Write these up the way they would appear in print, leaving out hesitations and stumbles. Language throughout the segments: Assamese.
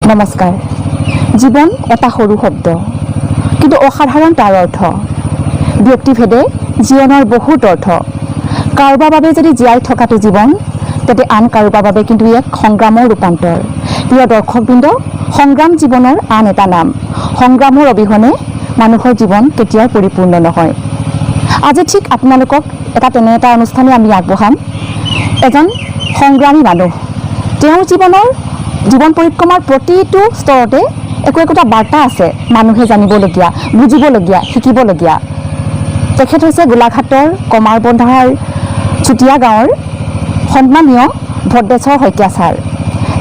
নমস্কাৰ। জীৱন এটা সৰু শব্দ, কিন্তু অসাধাৰণ তাৰ অৰ্থ। ব্যক্তিভেদে জীৱনৰ বহুত অৰ্থ। কাৰোবাৰ বাবে যদি জীয়াই থকাটো জীৱন, তেন্তে আন কাৰোবাৰ বাবে কিন্তু এক সংগ্ৰামৰ ৰূপান্তৰ। প্ৰিয় দৰ্শকবৃন্দ, সংগ্ৰাম জীৱনৰ আন এটা নাম। সংগ্ৰামৰ অবিহনে মানুহৰ জীৱন কেতিয়াও পৰিপূৰ্ণ নহয়। আজি ঠিক আপোনালোকক তেনে এটা অনুষ্ঠানে আমি আগবঢ়াম। এজন সংগ্ৰামী মানুহ, তেওঁৰ জীৱন পৰিক্ৰমাৰ প্ৰতিটো স্তৰতে একোটা বাৰ্তা আছে, মানুহে জানিবলগীয়া, বুজিবলগীয়া, শিকিবলগীয়া। তেখেত হৈছে গোলাঘাটৰ কমাৰবন্ধাৰ চুতীয়া গাঁৱৰ সন্মানীয় ভদ্ৰেশ্বৰ শইকীয়া ছাৰ।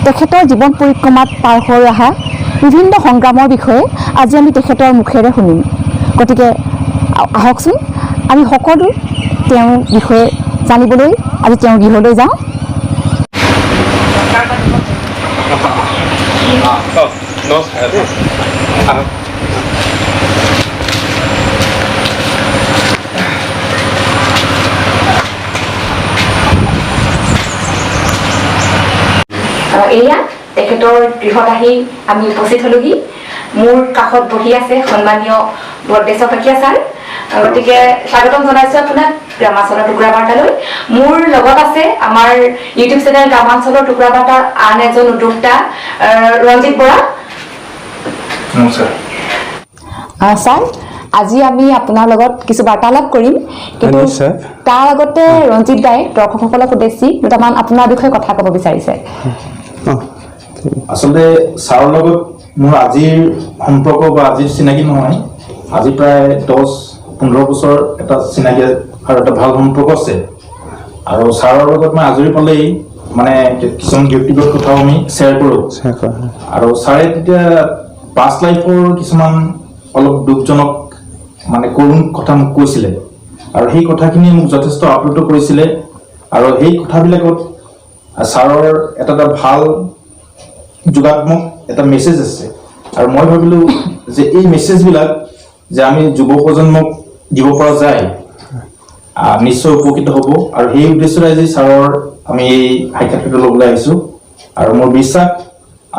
তেখেতৰ জীৱন পৰিক্ৰমাত পাৰ হৈ অহা বিভিন্ন সংগ্ৰামৰ বিষয়ে আজি আমি তেখেতৰ মুখেৰে শুনিম। গতিকে আহকচোন আমি সকলো তেওঁৰ বিষয়ে জানিবলৈ আজি তেওঁৰ গৃহলৈ যাওঁ। এয়া তেখেতৰ গৃহত আহি আমি উপস্থিত হলোহি। মোৰ কাষত বহি আছে সন্মানীয় ভদ্ৰেশ্বৰ শইকীয়া ছাৰ। গতিকে স্বাগতম জনাইছো আপোনাক গ্ৰামাঞ্চলৰ টুকুৰা বাৰ্তালৈ। মোৰ লগত আছে আমাৰ ইউটিউব চেনেল গ্ৰামাঞ্চলৰ টুকুৰা বাৰ্তাৰ আন এজন উদ্যোক্তা ৰঞ্জিত বৰা। নমস্কাৰ ছাৰ, আজি আমি আপোনাৰ লগত কিছু বাৰ্তালাপ কৰিম, কিন্তু তাৰ আগতে ৰঞ্জিত দাই দৰ্শকসকলক উদ্দেশ্যি দুটামান আপোনাৰ বিষয়ে কথা ক'ব বিচাৰিছে। আচলতে ছাৰৰ লগত মোৰ আজিৰ সম্পৰ্ক বা আজিৰ চিনাকি নহয়, আজি প্ৰায় 10-15 বছৰ এটা চিনাকি আৰু এটা ভাল সম্পৰ্ক আছে। আৰু ছাৰৰ লগত মই আজৰি পালেই মানে কিছুমান ব্যক্তিগত কথাও আমি শ্বেয়াৰ কৰোঁ। আৰু ছাৰে তেতিয়া পাষ্ট লাইফৰ কিছুমান অলপ দুখজনক মানে কৰুণ কথা মোক কৈছিলে, আৰু সেই কথাখিনি মোক যথেষ্ট আপ্লুত কৰিছিলে। আৰু সেই কথাবিলাকত ছাৰৰ এটা ভাল যোগাত্মক এটা মেছেজ আছে। আৰু মই ভাবিলোঁ যে এই মেছেজবিলাক যে আমি যুৱ প্ৰজন্মক দিব পৰা যায়, নিশ্চয় উপকৃত হ'ব। আৰু সেই উদ্দেশ্যৰে আজি ছাৰৰ আমি এই সাক্ষাৎকাৰটো ল'বলৈ আহিছোঁ। আৰু মোৰ বিশ্বাস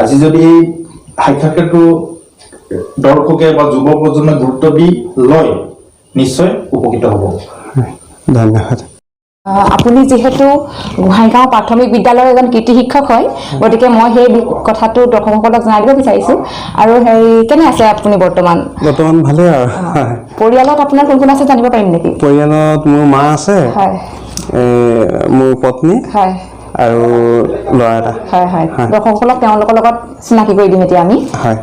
আজি যদি এই সাক্ষাৎকাৰটো দৰ্শকে বা যুৱ প্ৰজন্মই গুৰুত্ব দি লয়, নিশ্চয় উপকৃত হ'ব। ধন্যবাদ। আপুনি যিহেতু গোহাঁইগাঁও প্ৰাথমিক বিদ্যালয়ৰ এজন কৃতি শিক্ষক হয়, গতিকে মই সেই কথাটো দৰ্শকসকলক জনাই দিব বিচাৰিছোঁ। আৰু কেনে আছে আপুনি বৰ্তমান? বৰ্তমান ভালেই আৰু। পৰিয়ালত আপোনাৰ কোন কোন আছে জানিব পাৰিম নেকি? পৰিয়ালত মোৰ মা আছে, মোৰ পত্নী আৰু ল'ৰা এটা। হয়, দৰ্শকসকলক তেওঁলোকৰ লগত চিনাকি কৰি দিম এতিয়া আমি। হয়,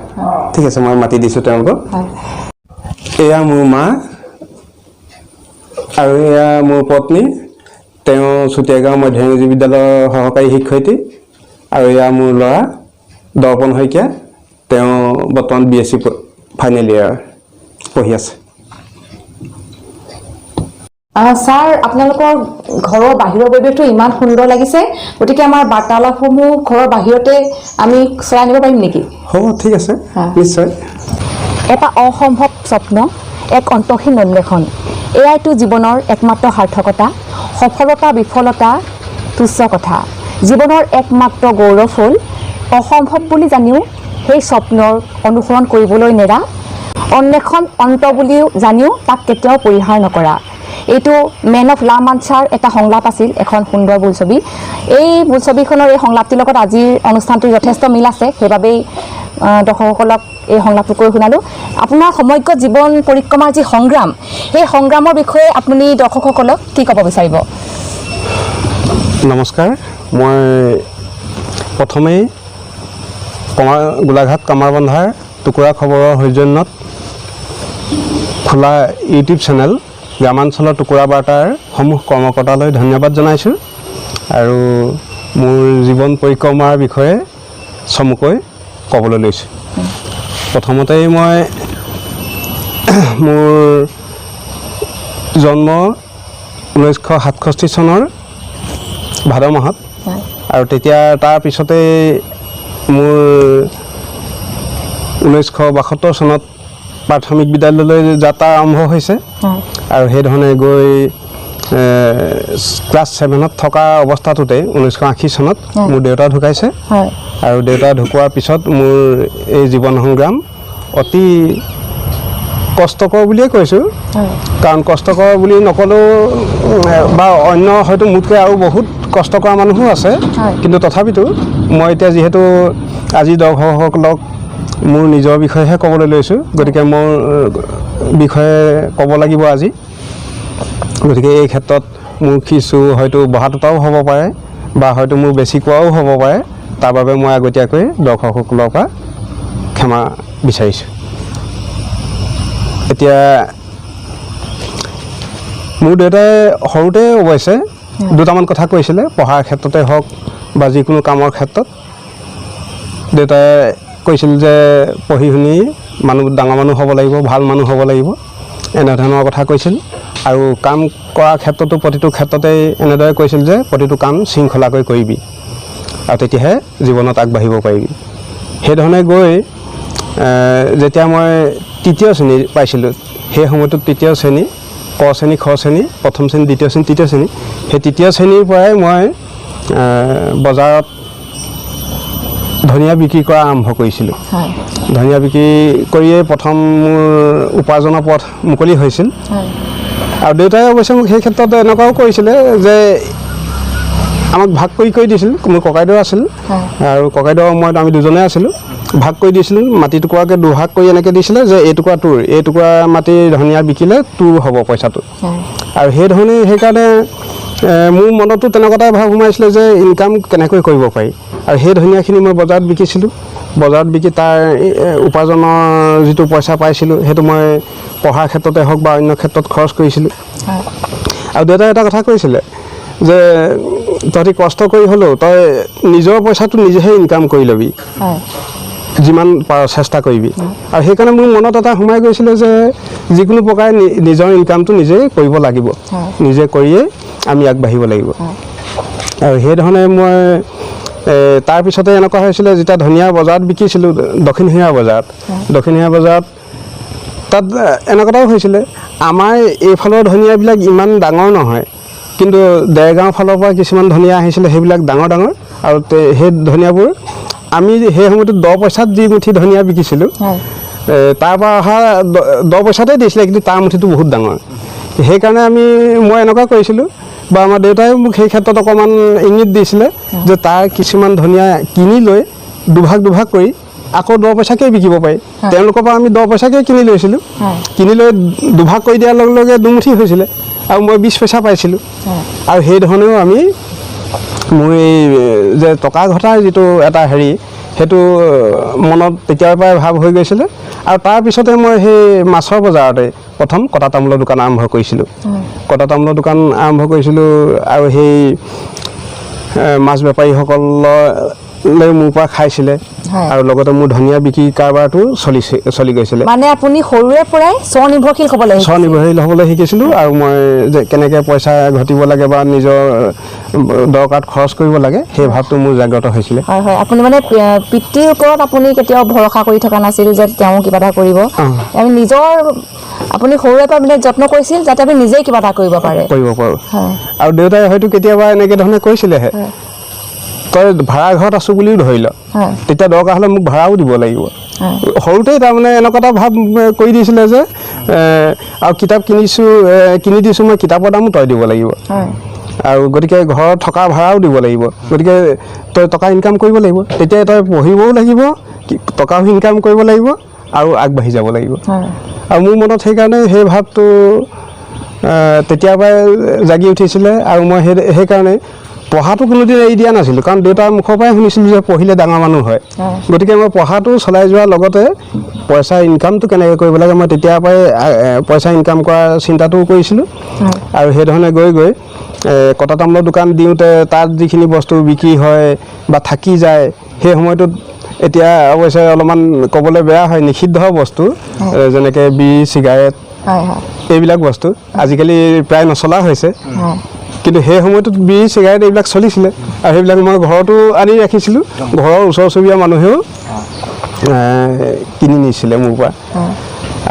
ঠিক আছে, মই মাতি দিছোঁ তেওঁলোকক। এয়া মোৰ মা আৰু এয়া মোৰ পত্নী, তেওঁ চুতীয়াগাঁও মধ্য ইংৰাজী বিদ্যালয়ৰ সহকাৰী শিক্ষয়িত্ৰী। আৰু এয়া মোৰ ল'ৰা দৰ্পণ শইকীয়া, তেওঁ বৰ্তমান BSc ফাইনেল ইয়াৰ পঢ়ি আছে। ছাৰ, আপোনালোকৰ ঘৰৰ বাহিৰৰ পৰিৱেশটো ইমান সুন্দৰ লাগিছে, গতিকে আমাৰ বাৰ্তালাপসমূহ ঘৰৰ বাহিৰতে আমি চলাই নিব পাৰিম নেকি? হ'ব, ঠিক আছে, নিশ্চয়। এটা অসম্ভৱ স্বপ্ন, এক অন্তহীন অন্বেষণ, এয়াইতো জীৱনৰ একমাত্ৰ সাৰ্থকতা। সফলতা বিফলতা তুচ্ছ কথা, জীৱনৰ একমাত্ৰ গৌৰৱ হ'ল অসম্ভৱ বুলি জানিও সেই স্বপ্নৰ অনুসৰণ কৰিবলৈ নেৰা, অন্বেষণ অন্ত বুলিও জানিও তাক কেতিয়াও পৰিহাৰ নকৰা। এইটো মেন অফ লা মাঞ্চাৰ এটা সংলাপ আছিল, এখন সুন্দৰ বোলছবি। এই বোলছবিখনৰ এই সংলাপটিৰ লগত আজিৰ অনুষ্ঠানটো যথেষ্ট মিল আছে, সেইবাবেই দৰ্শকসকলক এই সংলাপটো কৈ শুনালোঁ। আপোনাৰ সমগ্ৰ জীৱন পৰিক্ৰমাৰ যি সংগ্ৰাম, সেই সংগ্ৰামৰ বিষয়ে আপুনি দৰ্শকসকলক কি ক'ব বিচাৰিব? নমস্কাৰ। মই প্ৰথমেই গোলাঘাট কামাৰবন্ধাৰ টুকুৰা খবৰৰ সৌজন্যত খোলা ইউটিউব চেনেল গ্ৰামাঞ্চলৰ টুকুৰা বাৰ্তাৰ সমূহ কৰ্মকৰ্তালৈ ধন্যবাদ জনাইছোঁ। আৰু মোৰ জীৱন পৰিক্ৰমাৰ বিষয়ে চমুকৈ ক'বলৈ লৈছোঁ। প্ৰথমতেই মই মোৰ জন্ম 1967 চনৰ ভাদ মাহত, আৰু তেতিয়া তাৰ পিছতেই মোৰ 1972 চনত প্ৰাথমিক বিদ্যালয়লৈ যাত্ৰা আৰম্ভ হৈছে। আৰু সেইধৰণে গৈ ক্লাছ 7ত থকা অৱস্থাটোতে 1980 চনত মোৰ দেউতা ঢুকাইছে। আৰু দেউতা ঢুকোৱাৰ পিছত মোৰ এই জীৱন সংগ্ৰাম অতি কষ্টকৰ বুলিয়ে কৈছোঁ কাৰণ কষ্টকৰ বুলি নকলেও বা অন্য হয়তো মোতকৈ আৰু বহুত কষ্ট কৰা মানুহো আছে কিন্তু তথাপিতো মই এতিয়া যিহেতু আজি দৰ্শকসকলক মোৰ নিজৰ বিষয়েহে ক'বলৈ লৈছোঁ গতিকে মোৰ বিষয়ে ক'ব লাগিব আজি গতিকে এই ক্ষেত্ৰত মোৰ কিছু হয়তো বহাটোতাও হ'ব পাৰে বা হয়তো মোৰ বেছি কোৱাও হ'ব পাৰে তাৰ বাবে মই আগতীয়াকৈ দৰ্শকসকলৰ পৰা ক্ষমা বিচাৰিছোঁ এতিয়া মোৰ দেউতাই সৰুতে অৱশ্যে দুটামান কথা কৈছিলে পঢ়াৰ ক্ষেত্ৰতে হওক বা যিকোনো কামৰ ক্ষেত্ৰত দেউতাই কৈছিল যে পঢ়ি শুনি মানুহ ডাঙৰ মানুহ হ'ব লাগিব ভাল মানুহ হ'ব লাগিব এনেধৰণৰ কথা কৈছিল আৰু কাম কৰাৰ ক্ষেত্ৰতো প্ৰতিটো ক্ষেত্ৰতেই এনেদৰে কৈছিল যে প্ৰতিটো কাম শৃংখলাকৈ কৰিবি আৰু তেতিয়াহে জীৱনত আগবাঢ়িব পাৰিবি সেইধৰণে গৈ যেতিয়া মই তৃতীয় শ্ৰেণী পাইছিলোঁ সেই সময়টোত তৃতীয় শ্ৰেণী ক শ্ৰেণী খ শ্ৰেণী প্ৰথম শ্ৰেণী দ্বিতীয় শ্ৰেণী তৃতীয় শ্ৰেণী সেই তৃতীয় শ্ৰেণীৰ পৰাই মই বজাৰত ধনিয়া বিক্ৰী কৰা আৰম্ভ কৰিছিলোঁ ধনিয়া বিক্ৰী কৰিয়েই প্ৰথম মোৰ উপাৰ্জনৰ পথ মুকলি হৈছিল আৰু দেউতাই অৱশ্যে মোক সেই ক্ষেত্ৰত এনেকুৱাও কৰিছিলে যে আমাক ভাগ কৰি দিছিল মোৰ ককাইদেউ আছিল আৰু ককাইদেউ মই আমি দুজনে আছিলোঁ ভাগ কৰি দিছিল মাটি টুকুৰাকৈ দুভাগ কৰি এনেকৈ দিছিলে যে এইটুকুৰা তোৰ এইটুকুৰা মাটি ধনিয়া বিকিলে তোৰ হ'ব পইচাটো আৰু সেইধৰণে সেইকাৰণে মোৰ মনতো তেনেকুৱা এটা ভাৱ সোমাইছিলে যে ইনকাম কেনেকৈ কৰিব পাৰি আৰু সেই ধনিয়াখিনি মই বজাৰত বিকিছিলোঁ বজাৰত বিকি তাৰ উপাৰ্জনৰ যিটো পইচা পাইছিলোঁ সেইটো মই পঢ়াৰ ক্ষেত্ৰতে হওক বা অন্য ক্ষেত্ৰত খৰচ কৰিছিলোঁ আৰু দেউতাই এটা কথা কৈছিলে যে তহঁতি কষ্ট কৰি হ'লেও তই নিজৰ পইচাটো নিজেহে ইনকাম কৰি ল'বি যিমান পাৰ চেষ্টা কৰিবি আৰু সেইকাৰণে মোৰ মনত এটা সোমাই গৈছিলে যে যিকোনো প্ৰকাৰে নিজৰ ইনকামটো নিজেই কৰিব লাগিব নিজে কৰিয়েই আমি আগবাঢ়িব লাগিব আৰু সেইধৰণে মই তাৰপিছতে এনেকুৱা হৈছিলে যেতিয়া ধনিয়া বজাৰত বিকিছিলোঁ দক্ষিণশিঙা বজাৰত তাত এনেকুৱাও হৈছিলে আমাৰ এইফালৰ ধনিয়াবিলাক ইমান ডাঙৰ নহয় কিন্তু দেৰগাঁও ফালৰ পৰা কিছুমান ধনিয়া আহিছিলে সেইবিলাক ডাঙৰ আৰু সেই ধনিয়াবোৰ আমি সেই সময়টোত 10 পইচাত যি মুঠি ধনিয়া বিকিছিলোঁ তাৰ পৰা অহা 10 পইচাতে দিছিলে কিন্তু তাৰ মুঠিটো বহুত ডাঙৰ সেইকাৰণে মই এনেকুৱা কৰিছিলোঁ বা আমাৰ দেউতাই মোক সেই ক্ষেত্ৰত অকণমান ইংগিত দিছিলে যে তাৰ কিছুমান ধনিয়া কিনি লৈ দুভাগ কৰি আকৌ 10 পইচাকৈ বিকিব পাৰি তেওঁলোকৰ পৰা আমি 10 পইচাকৈ কিনি লৈছিলোঁ কিনি লৈ দুভাগ কৰি দিয়াৰ লগে লগে দুমুঠি হৈছিলে আৰু মই 20 পইচা পাইছিলোঁ আৰু সেইধৰণেও আমি মোৰ এই যে টকা ঘটাৰ যিটো এটা হেৰি সেইটো মনত তেতিয়াৰ পৰাই ভাৱ হৈ গৈছিলে আৰু তাৰপিছতে মই সেই মাছৰ বজাৰতে প্ৰথম কটা তামোলৰ দোকান আৰম্ভ কৰিছিলোঁ আৰু সেই মাছ বেপাৰীসকলে মোৰ পৰা খাইছিলে আৰু লগতে মোৰ ধনিয়া বিক্ৰী কাৰবাৰটো চলি গৈছিলে মানে আপুনি সৰুৰে পৰাই স্বনিৰ্ভৰশীল হ'বলৈ শিকিছিলোঁ আৰু মই যে কেনেকৈ পইচা ঘটিব লাগে বা নিজৰ দৰকাৰত খৰচ কৰিব লাগে সেই ভাৱটো মোৰ জাগ্ৰত হৈছিলে হয় আপুনি মানে পিতৃৰ ওপৰত আপুনি কেতিয়াও ভৰসা কৰি থকা নাছিল যে তেওঁ কিবা এটা কৰিব আপুনি সৰুৰে পৰা মানে যত্ন কৰিছিল যাতে আপুনি নিজেই কিবা এটা কৰিব পাৰোঁ আৰু দেউতাই হয়তো কেতিয়াবা এনেকৈ ধৰণে কৈছিলেহে তই ভাড়া ঘৰত আছোঁ বুলিও ধৰি ল তেতিয়া দৰকাৰ হ'লে মোক ভাড়াও দিব লাগিব সৰুতেই তাৰমানে এনেকুৱা এটা ভাৱ কৰি দিছিলে যে আৰু কিতাপ কিনি দিছোঁ মই কিতাপৰ দামো তই দিব লাগিব আৰু গতিকে ঘৰত থকা ভাড়াও দিব লাগিব গতিকে তই টকা ইনকাম কৰিব লাগিব তেতিয়া তই পঢ়িবও লাগিব টকাও ইনকাম কৰিব লাগিব আৰু আগবাঢ়ি যাব লাগিব আৰু মোৰ মনত সেইকাৰণে সেই ভাৱটো তেতিয়াৰ পৰাই জাগি উঠিছিলে আৰু মই সেইকাৰণে পঢ়াটো কোনোদিন এৰি দিয়া নাছিলোঁ কাৰণ দেউতাৰ মুখৰ পৰাই শুনিছিলোঁ যে পঢ়িলে ডাঙৰ মানুহ হয় গতিকে মই পঢ়াটো চলাই যোৱাৰ লগতে পইচা ইনকামটো কেনেকৈ কৰিব লাগে মই তেতিয়াৰ পৰাই পইচা ইনকাম কৰাৰ চিন্তাটোও কৰিছিলোঁ আৰু সেইধৰণে গৈ কটা তামোলৰ দোকান দিওঁতে তাত যিখিনি বস্তু বিক্ৰী হয় বা থাকি যায় সেই সময়টোত এতিয়া অৱশ্যে অলপমান ক'বলৈ বেয়া হয় নিষিদ্ধ বস্তু যেনেকৈ বিড়ি চিগাৰেট এইবিলাক বস্তু আজিকালি প্ৰায় নচলা হৈছে কিন্তু সেই সময়টোত বিড়ি চিগাৰেট এইবিলাক চলিছিলে আৰু সেইবিলাক মই ঘৰতো আনি ৰাখিছিলোঁ ঘৰৰ ওচৰ চুবুৰীয়া মানুহেও কিনি নিছিলে মোৰ পৰা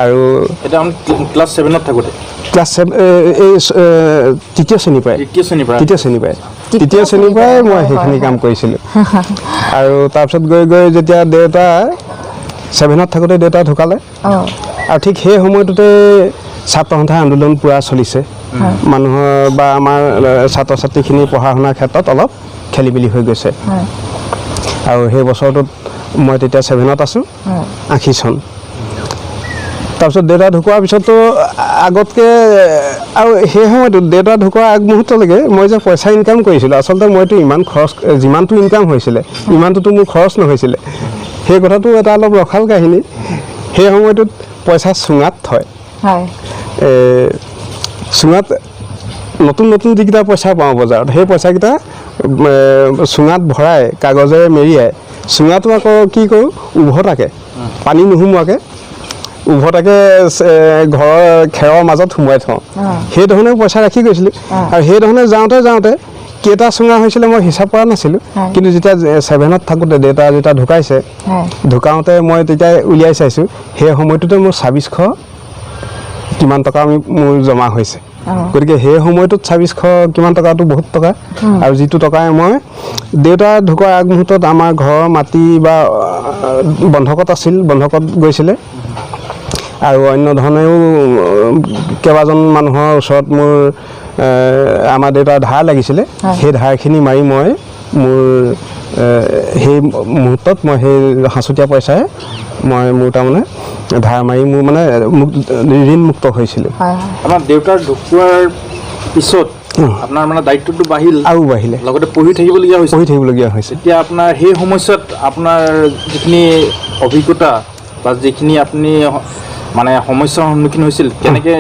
আৰু এটা আমি ক্লাছ 7ত থাকোঁতে ক্লাছ তৃতীয় শ্ৰেণীৰ পৰাই তৃতীয় শ্ৰেণীৰ পৰাই মই সেইখিনি কাম কৰিছিলোঁ আৰু তাৰপিছত গৈ গৈ যেতিয়া দেউতা 7ত থাকোঁতে দেউতা ঢুকালে আৰু ঠিক সেই সময়টোতে ছাত্ৰ সন্থা আন্দোলন পূৰা চলিছে মানুহৰ বা আমাৰ ছাত্ৰ ছাত্ৰীখিনি পঢ়া শুনাৰ ক্ষেত্ৰত অলপ খেলি মেলি হৈ গৈছে আৰু সেই বছৰটোত মই তেতিয়া 7ত আছোঁ 80 চন তাৰপিছত দেউতা ঢুকোৱাৰ পিছতো আগতকৈ আৰু সেই সময়টোত দেউতা ঢুকোৱাৰ আগমুহূৰ্তলৈকে মই যে পইচা ইনকাম কৰিছিলোঁ আচলতে মইতো ইমান খৰচ যিমানটো ইনকাম হৈছিলে ইমানটোতো মোৰ খৰচ নহৈছিলে সেই কথাটো এটা অলপ ৰখাল কাহিনী সেই সময়টোত পইচা চুঙাত থয় চুঙাত নতুন নতুন যিকেইটা পইচা পাওঁ বজাৰত সেই পইচাকেইটা চুঙাত ভৰাই কাগজেৰে মেৰিয়াই চুঙাটো আকৌ কি কৰোঁ উভতাকৈ পানী নোসোমোৱাকৈ উভতাকৈ ঘৰৰ খেৰৰ মাজত সোমোৱাই থওঁ সেইধৰণে পইচা ৰাখি গৈছিলোঁ আৰু সেইধৰণে যাওঁতে কেইটা চুঙা হৈছিলে মই হিচাপ কৰা নাছিলোঁ কিন্তু যেতিয়া 7ত থাকোঁতে দেউতা যেতিয়া ঢুকাইছে ঢুকাওঁতে মই তেতিয়া উলিয়াই চাইছোঁ সেই সময়টোতে মোৰ 2600 কিমান টকা মোৰ জমা হৈছে গতিকে সেই সময়টোত 2600 কিমান টকাটো বহুত টকা আৰু যিটো টকাই মই দেউতা ঢুকোৱাৰ আগমুহূৰ্তত আমাৰ ঘৰৰ মাটি বা বন্ধকত আছিল বন্ধকত গৈছিলে আৰু অন্য ধৰণেও কেইবাজন মানুহৰ ওচৰত মোৰ আমাৰ দেউতাৰ ধাৰ লাগিছিলে সেই ধাৰখিনি মাৰি মই মোৰ সেই মুহূৰ্তত মই সেই সাঁচতীয়া পইচাৰে মই মোৰ তাৰমানে ধাৰ মাৰি মোৰ মানে ঋণ মুক্ত হৈছিলোঁ আমাৰ দেউতাৰ ঢুকোৱাৰ পিছত আপোনাৰ মানে দায়িত্বটো বাঢ়িলে লগতে পঢ়ি থাকিবলগীয়া হৈছে এতিয়া আপোনাৰ সেই সময়ছোৱাত আপোনাৰ যিখিনি অভিজ্ঞতা বা যিখিনি আপুনি মানে সমস্যাৰ সন্মুখীন হৈছিল কেনেকৈ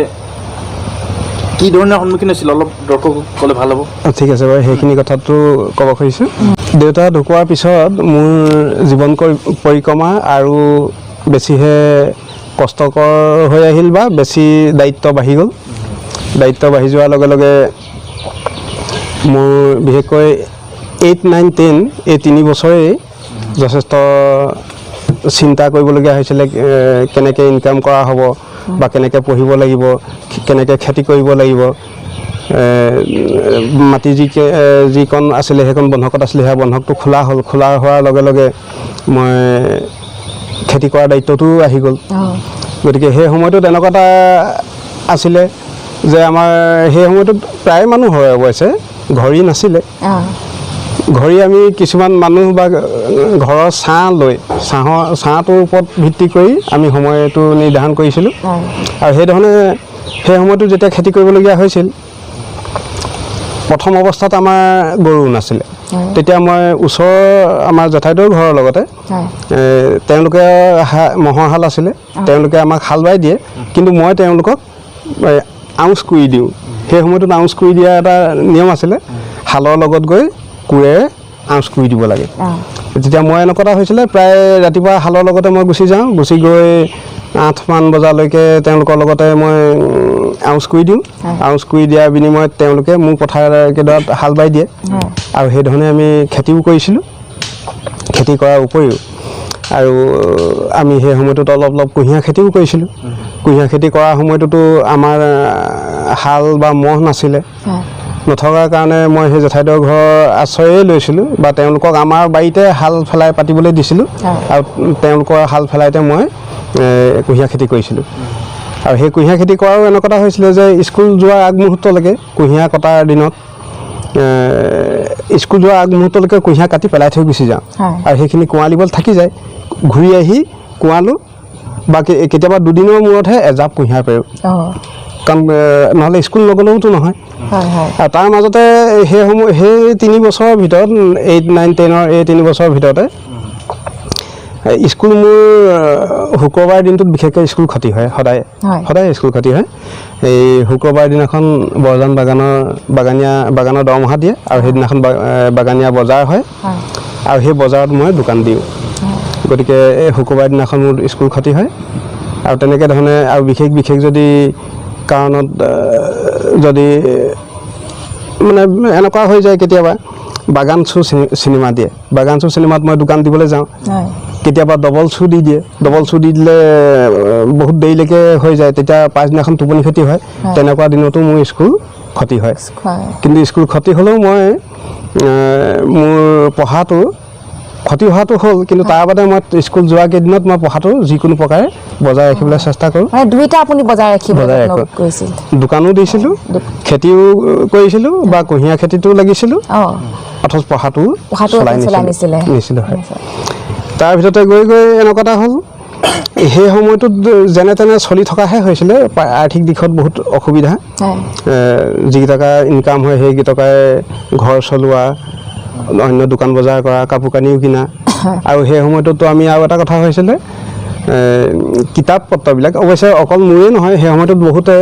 কি ধৰণৰ সন্মুখীন হৈছিল অলপ দৰ্শকক ক'লে ভাল হ'ব ঠিক আছে বাৰু সেইখিনি কথাটো ক'ব খুজিছোঁ দেউতা ঢুকোৱাৰ পিছত মোৰ জীৱন পৰিক্ৰমা আৰু বেছিহে কষ্টকৰ হৈ আহিল বা বেছি দায়িত্ব বাঢ়ি গ'ল দায়িত্ব বাঢ়ি যোৱাৰ লগে লগে মোৰ বিশেষকৈ 8, 9, 10 এই 3 বছৰেই যথেষ্ট চিন্তা কৰিবলগীয়া হৈছিলে কেনেকৈ ইনকাম কৰা হ'ব বা কেনেকৈ পঢ়িব লাগিব কেনেকৈ খেতি কৰিব লাগিব মাটি যিকণ আছিলে সেইকণ বন্ধকত আছিলে সেই বন্ধকটো খোলা হোৱাৰ লগে লগে মই খেতি কৰাৰ দায়িত্বটো আহি গ'ল গতিকে সেই সময়টোত এনেকুৱা এটা আছিলে যে আমাৰ সেই সময়টোত প্ৰায় মানুহ হয় অৱশ্যে ঘড়ী নাছিলে ঘড়ী আমি কিছুমান মানুহ বা ঘৰৰ ছাঁ লৈ ছাঁটোৰ ওপৰত ভিত্তি কৰি আমি সময়টো নিৰ্ধাৰণ কৰিছিলোঁ আৰু সেইধৰণে সেই সময়টো যেতিয়া খেতি কৰিবলগীয়া হৈছিল প্ৰথম অৱস্থাত আমাৰ গৰু নাছিলে তেতিয়া মই ওচৰৰ আমাৰ জেঠাইদেউৰ ঘৰৰ লগতে তেওঁলোকে ম'হৰ হাল আছিলে তেওঁলোকে আমাক হাল বাই দিয়ে কিন্তু মই তেওঁলোকক আউচ কৰি দিওঁ সেই সময়টোত আউচ কৰি দিয়া এটা নিয়ম আছিলে হালৰ লগত গৈ কোৰেৰে আউচ কৰি দিব লাগে তেতিয়া মই এনেকুৱা এটা হৈছিলে প্ৰায় ৰাতিপুৱা হালৰ লগতে মই গুচি যাওঁ গুচি গৈ 8 মান বজালৈকে তেওঁলোকৰ লগতে মই আউচ কৰি দিওঁ আউচ কৰি দিয়াৰ বিনিময়ত তেওঁলোকে মোৰ পথাৰকেইডৰাত হাল বাই দিয়ে আৰু সেইধৰণে আমি খেতিও কৰিছিলোঁ খেতি কৰাৰ উপৰিও আৰু আমি সেই সময়টোত অলপ কুঁহিয়াৰ খেতিও কৰিছিলোঁ কুঁহিয়াৰ খেতি কৰাৰ সময়টোতো আমাৰ হাল বা মহ নাছিলে নথকাৰ কাৰণে মই সেই জেঠাইদেউৰ ঘৰৰ আশ্ৰয়ে লৈছিলোঁ বা তেওঁলোকক আমাৰ বাৰীতে হাল ফেলাই পাতিবলৈ দিছিলোঁ আৰু তেওঁলোকৰ হাল ফেলাইতে মই কুঁহিয়াৰ খেতি কৰিছিলোঁ আৰু সেই কুঁহিয়াৰ খেতি কৰাও এনেকুৱা এটা হৈছিলে যে স্কুল যোৱাৰ আগমুহূৰ্তলৈকে কুঁহিয়াৰ কটাৰ দিনত স্কুল যোৱাৰ আগমুহূৰ্তলৈকে কুঁহিয়াৰ কাটি পেলাই থৈ গুচি যাওঁ আৰু সেইখিনি কোঁৱালিবলৈ থাকি যায় ঘূৰি আহি কোঁৱালোঁ বা কেতিয়াবা দুদিনৰ মূৰতহে এজাপ কুঁহিয়াৰ পাৰোঁ কাৰণ নহ'লে স্কুল নগ'লেওতো নহয় আৰু তাৰ মাজতে সেই 3 বছৰৰ ভিতৰত 8, 9, 10 এই 3 বছৰৰ ভিতৰতে স্কুল মোৰ শুক্ৰবাৰ দিনটোত বিশেষকৈ স্কুল ক্ষতি হয় সদায় স্কুল ক্ষতি হয় এই শুক্ৰবাৰ দিনাখন বৰজান বাগানৰ দৰমহা দিয়ে আৰু সেইদিনাখন বাগানীয়া বজাৰ হয় আৰু সেই বজাৰত মই দোকান দিওঁ গতিকে এই শুক্ৰবাৰ দিনাখন মোৰ স্কুল ক্ষতি হয় আৰু তেনেকৈ ধৰণে আৰু বিশেষ যদি কাৰণত যদি মানে এনেকুৱা হৈ যায় কেতিয়াবা বাগান চু চিনেমা দিয়ে বাগান চু চিনেমাত মই দোকান দিবলৈ যাওঁ কেতিয়াবা ডবল চু দি দিয়ে ডবল চু দি দিলে বহুত দেৰিলৈকে হৈ যায় তেতিয়া পাছদিনাখন টোপনি ক্ষতি হয় তেনেকুৱা দিনতো মোৰ স্কুল ক্ষতি হয় কিন্তু স্কুল ক্ষতি হ'লেও মই মোৰ পঢ়াটো ক্ষতি হোৱাটো হ'ল কিন্তু তাৰ বাদে মই স্কুল যোৱা কেইদিনত মই পঢ়াটো যিকোনো প্ৰকাৰে বজাই ৰাখিবলৈ চেষ্টা কৰোঁ দুইটা আপুনি বজাই ৰাখিছিল দোকানো দিছিলোঁ খেতিও কৰিছিলোঁ বা কুঁহিয়াৰ খেতিটোও লাগিছিলোঁ অথচ পঢ়াটো চলাই নিছিলোঁ হয় তাৰ ভিতৰতে গৈ গৈ এনেকুৱা এটা হ'ল সেই সময়টোত যেনে তেনে চলি থকাহে হৈছিলে আৰ্থিক দিশত বহুত অসুবিধা যিকেইটকা ইনকাম হয় সেইকেইটকাই ঘৰ চলোৱা অন্য দোকান বজাৰ কৰা কাপোৰ কানিও কিনা আৰু সেই সময়টোতো আমি আৰু এটা কথা হৈছিলে কিতাপ পত্ৰবিলাক অৱশ্যে অকল মোৰেই নহয় সেই সময়টোত বহুতে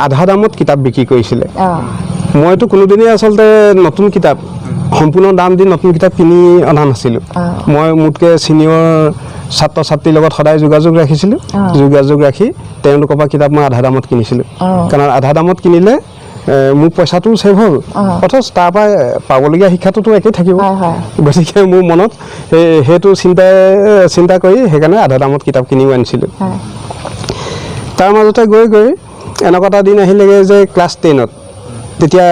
আধা দামত কিতাপ বিক্ৰী কৰিছিলে মইতো কোনোদিনেই আচলতে নতুন কিতাপ সম্পূৰ্ণ দাম দি নতুন কিতাপ কিনি অনা নাছিলোঁ মই মোতকৈ ছিনিয়ৰ ছাত্ৰ ছাত্ৰীৰ লগত সদায় যোগাযোগ ৰাখিছিলোঁ যোগাযোগ ৰাখি তেওঁলোকৰ পৰা কিতাপ মই আধা দামত কিনিছিলোঁ কাৰণ আধা দামত কিনিলে মোৰ পইচাটোও ছেভ হ'ল অথচ তাৰ পৰা পাবলগীয়া শিক্ষাটোতো একেই থাকিব গতিকে মোৰ মনত সেইটো চিন্তা কৰি সেইকাৰণে আধা দামত কিতাপ কিনিও আনিছিলোঁ তাৰ মাজতে গৈ গৈ এনেকুৱা এটা দিন আহিলেগৈ যে ক্লাছ 10ত তেতিয়া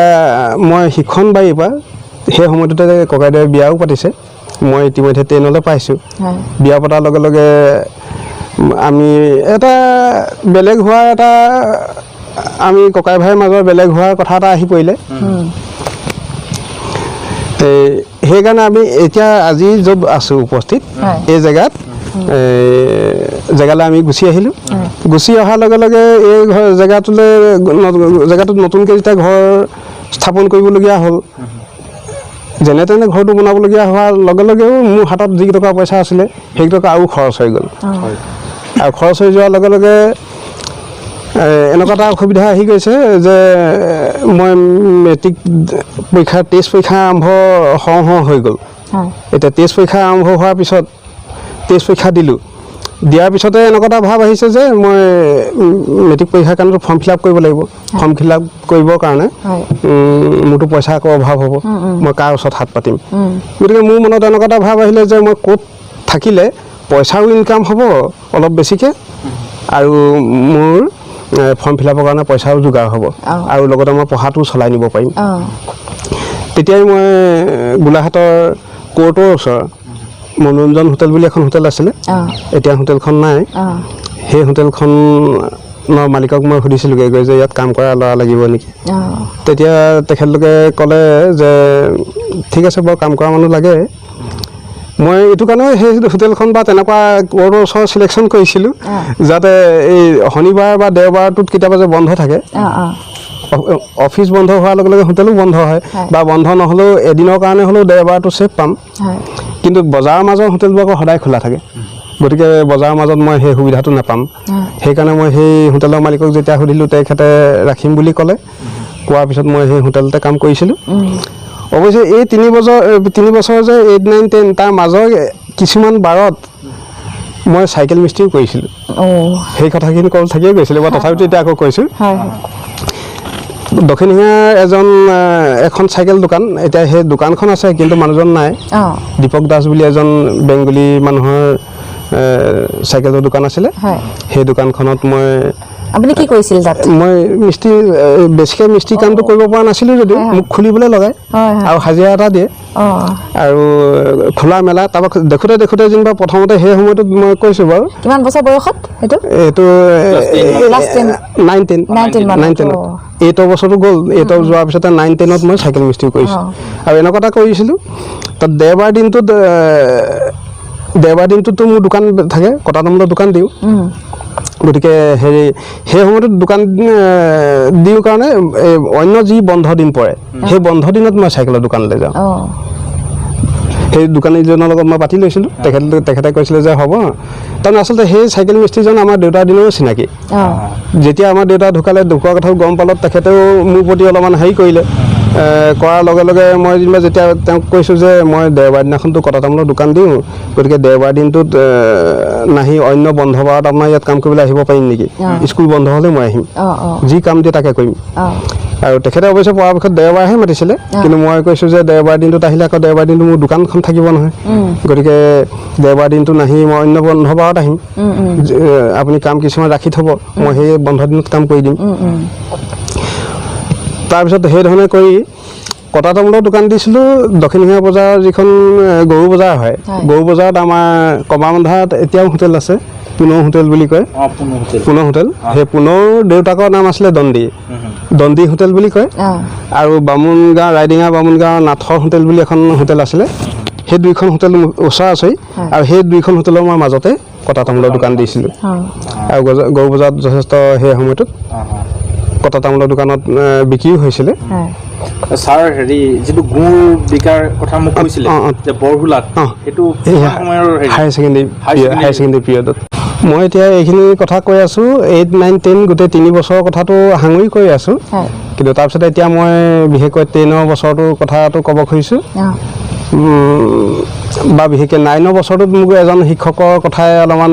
মই শিক্ষণবাৰীৰ পৰা সেই সময়টোতে ককাইদেৱে বিয়াও পাতিছে মই ইতিমধ্যে 10লৈ পাইছোঁ বিয়া পতাৰ লগে লগে আমি এটা বেলেগ হোৱা এটা আমি ককাই ভাইৰ মাজৰ বেলেগ হোৱাৰ কথা এটা আহি পৰিলে সেইকাৰণে আমি এতিয়া আজি য'ত আছোঁ উপস্থিত এই জেগালৈ আমি গুচি আহিলোঁ গুচি অহাৰ লগে লগে এই জেগাটোত নতুনকৈ যেতিয়া ঘৰ স্থাপন কৰিবলগীয়া হ'ল যেনে তেনে ঘৰটো বনাবলগীয়া হোৱাৰ লগে লগেও মোৰ হাতত যিকেইটকা পইচা আছিলে সেইকেইটকা আৰু খৰচ হৈ গ'ল আৰু খৰচ হৈ যোৱাৰ লগে লগে এনেকুৱা এটা অসুবিধা আহি গৈছে যে মই মেট্ৰিক পৰীক্ষা টেষ্ট পৰীক্ষা আৰম্ভ হওঁ হৈ গ'ল এতিয়া টেষ্ট পৰীক্ষা আৰম্ভ হোৱাৰ পিছত টেষ্ট পৰীক্ষা দিয়াৰ পিছতে এনেকুৱা এটা ভাৱ আহিছে যে মই মেট্ৰিক পৰীক্ষাৰ কাৰণে ফৰ্ম ফিল আপ কৰিব লাগিব ফৰ্ম ফিল আপ কৰিবৰ কাৰণে মোৰতো পইচা আকৌ অভাৱ হ'ব মই কাৰ ওচৰত হাত পাতিম গতিকে মোৰ মনত এনেকুৱা এটা ভাৱ আহিলে যে মই ক'ত থাকিলে পইচাও ইনকাম হ'ব অলপ বেছিকৈ আৰু মোৰ ফৰ্ম ফিল আপৰ কাৰণে পইচাও যোগাৰ হ'ব আৰু লগতে মই পঢ়াটো চলাই নিব পাৰিম তেতিয়াই মই গোলাঘাটৰ কোৰ্টৰ ওচৰৰ মনোৰঞ্জন হোটেল বুলি এখন হোটেল আছিলে এতিয়া হোটেলখন নাই সেই হোটেলখনৰ মালিকক মই সুধিছিলোঁগৈ গৈ যে ইয়াত কাম কৰা ল'ৰা লাগিব নেকি তেতিয়া তেখেতলোকে ক'লে যে ঠিক আছে বাৰু কাম কৰা মানুহ লাগে মই এইটো কাৰণে সেই হোটেলখন বা তেনেকুৱা কোৰ্টৰ ওচৰত চিলেকশ্যন কৰিছিলোঁ যাতে এই শনিবাৰ বা দেওবাৰটোত কেতিয়াবা যে বন্ধ থাকে অফিচ বন্ধ হোৱাৰ লগে লগে হোটেলো বন্ধ হয় বা বন্ধ নহ'লেও এদিনৰ কাৰণে হ'লেও দেওবাৰটো ছেফ পাম কিন্তু বজাৰৰ মাজৰ হোটেলবোৰ আকৌ সদায় খোলা থাকে গতিকে বজাৰৰ মাজত মই সেই সুবিধাটো নাপাম সেইকাৰণে মই সেই হোটেলৰ মালিকক যেতিয়া সুধিলোঁ তেখেতে ৰাখিম বুলি ক'লে কোৱাৰ পিছত মই সেই হোটেলতে কাম কৰিছিলোঁ অৱশ্যে এই 3 বছৰ যে 8, 9, 10 তাৰ মাজৰ কিছুমান বাৰত মই চাইকেল মিস্ত্ৰীও কৰিছিলোঁ সেই কথাখিনি কল থাকিয়ে গৈছিলে মই তথাপিতো এতিয়া আকৌ কৈছোঁ দক্ষিণিঙাৰ এখন চাইকেল দোকান এতিয়া সেই দোকানখন আছে কিন্তু মানুহজন নাই দীপক দাস বুলি এজন বেংগলী মানুহৰ চাইকেলৰ দোকান আছিলে সেই দোকানখনত মই আপুনি কি কৰিছিল তাত মই বেছিকৈ মিস্ত্ৰী কামটো কৰিব পৰা নাছিলোঁ যদিও মোক খুলিবলৈ লগায় আৰু হাজিৰা এটা দিয়ে আৰু খোলা মেলা তাৰপৰা দেখোঁতে যেনিবা প্ৰথমতে সেই সময়টোত মই কৈছোঁ বাৰু কিমান বছৰ বয়সত এইটো 9-10 8 বছৰটো গ'ল 8 যোৱাৰ পিছতে 9-10ত মই চাইকেল মিস্ত্ৰী কৰিছোঁ আৰু এনেকুৱা এটা কৰিছিলোঁ তাত দেওবাৰ দিনটোতো মোৰ দোকান থাকে কটা তামোলৰ দোকান দিওঁ গতিকে সেই সময়টোত দোকান দিওঁ কাৰণে অন্য যি বন্ধ দিন পৰে সেই বন্ধ দিনত মই চাইকেলৰ দোকানলৈ যাওঁ সেই দোকানীজনৰ লগত মই পাতি লৈছিলোঁ তেখেতে কৈছিলে যে হ'ব তাৰমানে আচলতে সেই চাইকেল মিস্ত্ৰীজন আমাৰ দেউতাৰ দিনৰো চিনাকি যেতিয়া আমাৰ দেউতা ঢুকোৱাৰ কথাও গম পালত তেখেতেও মোৰ প্ৰতি অলপমান হেৰি কৰিলে কৰাৰ লগে লগে মই যেনিবা যেতিয়া তেওঁক কৈছোঁ যে মই দেওবাৰ দিনাখনতো কটা তামোলৰ দোকান দিওঁ, গতিকে দেওবাৰ দিনটোত নাহি অন্য বন্ধ বাৰত আপোনাৰ ইয়াত কাম কৰিবলৈ আহিব পাৰিম নেকি, স্কুল বন্ধ হ'লে মই আহিম, যি কাম দিয়ে তাকে কৰিম। আৰু তেখেতে অৱশ্যে পৰাপক্ষত দেওবাৰহে মাতিছিলে, কিন্তু মই কৈছোঁ যে দেওবাৰ দিনটোত আহিলে আকৌ দেওবাৰ দিনটো মোৰ দোকানখন থাকিব নহয়, গতিকে দেওবাৰ দিনটো নাহি মই অন্য বন্ধ বাৰত আহিম, আপুনি কাম কিছুমান ৰাখি থ'ব, মই সেই বন্ধ দিনত কাম কৰি দিম। তাৰপিছত সেইধৰণে কৰি কটা তামোলৰ দোকান দিছিলোঁ দক্ষিণসিঙীয়া বজাৰ, যিখন গৰু বজাৰ হয়, গৰু বজাৰত আমাৰ কমাৰবন্ধাত এতিয়াও হোটেল আছে, পুনৰ হোটেল বুলি কয়, পুনৰ হোটেল। সেই পুনৰ দেউতাকৰ নাম আছিলে দণ্ডী হোটেল বুলি কয়। আৰু বামুণগাঁও ৰাইডিঙা বামুণগাঁও নাথৰ হোটেল বুলি এখন হোটেল আছিলে, সেই দুইখন হোটেল ওচৰা ওচৰি, আৰু সেই দুইখন হোটেলৰ মই মাজতে কটা তামোলৰ দোকান দিছিলোঁ। আৰু গৰু বজাৰত যথেষ্ট সেই সময়টোত কটা তামোলৰ দোকানত বিক্ৰীও হৈছিলে। ছাৰ হেৰি যিটো গুড় বিকাৰ কথা মোক কৈছিলে যে বৰহুলাত, সেইটো হায়াৰ ছেকেণ্ডেৰী পিৰিয়ডত। মই এতিয়া এইখিনি কথা কৈ আছোঁ 8, 9, 10 গোটেই 3 বছৰৰ কথাটো সাঙুৰি কৈ আছোঁ, কিন্তু তাৰপিছতে এতিয়া মই বিশেষকৈ 10ৰ বছৰটোৰ কথাটো ক'ব খুজিছোঁ, বা বিশেষকৈ 9ৰ বছৰটোত মোক এজন শিক্ষকৰ কথাই অলপমান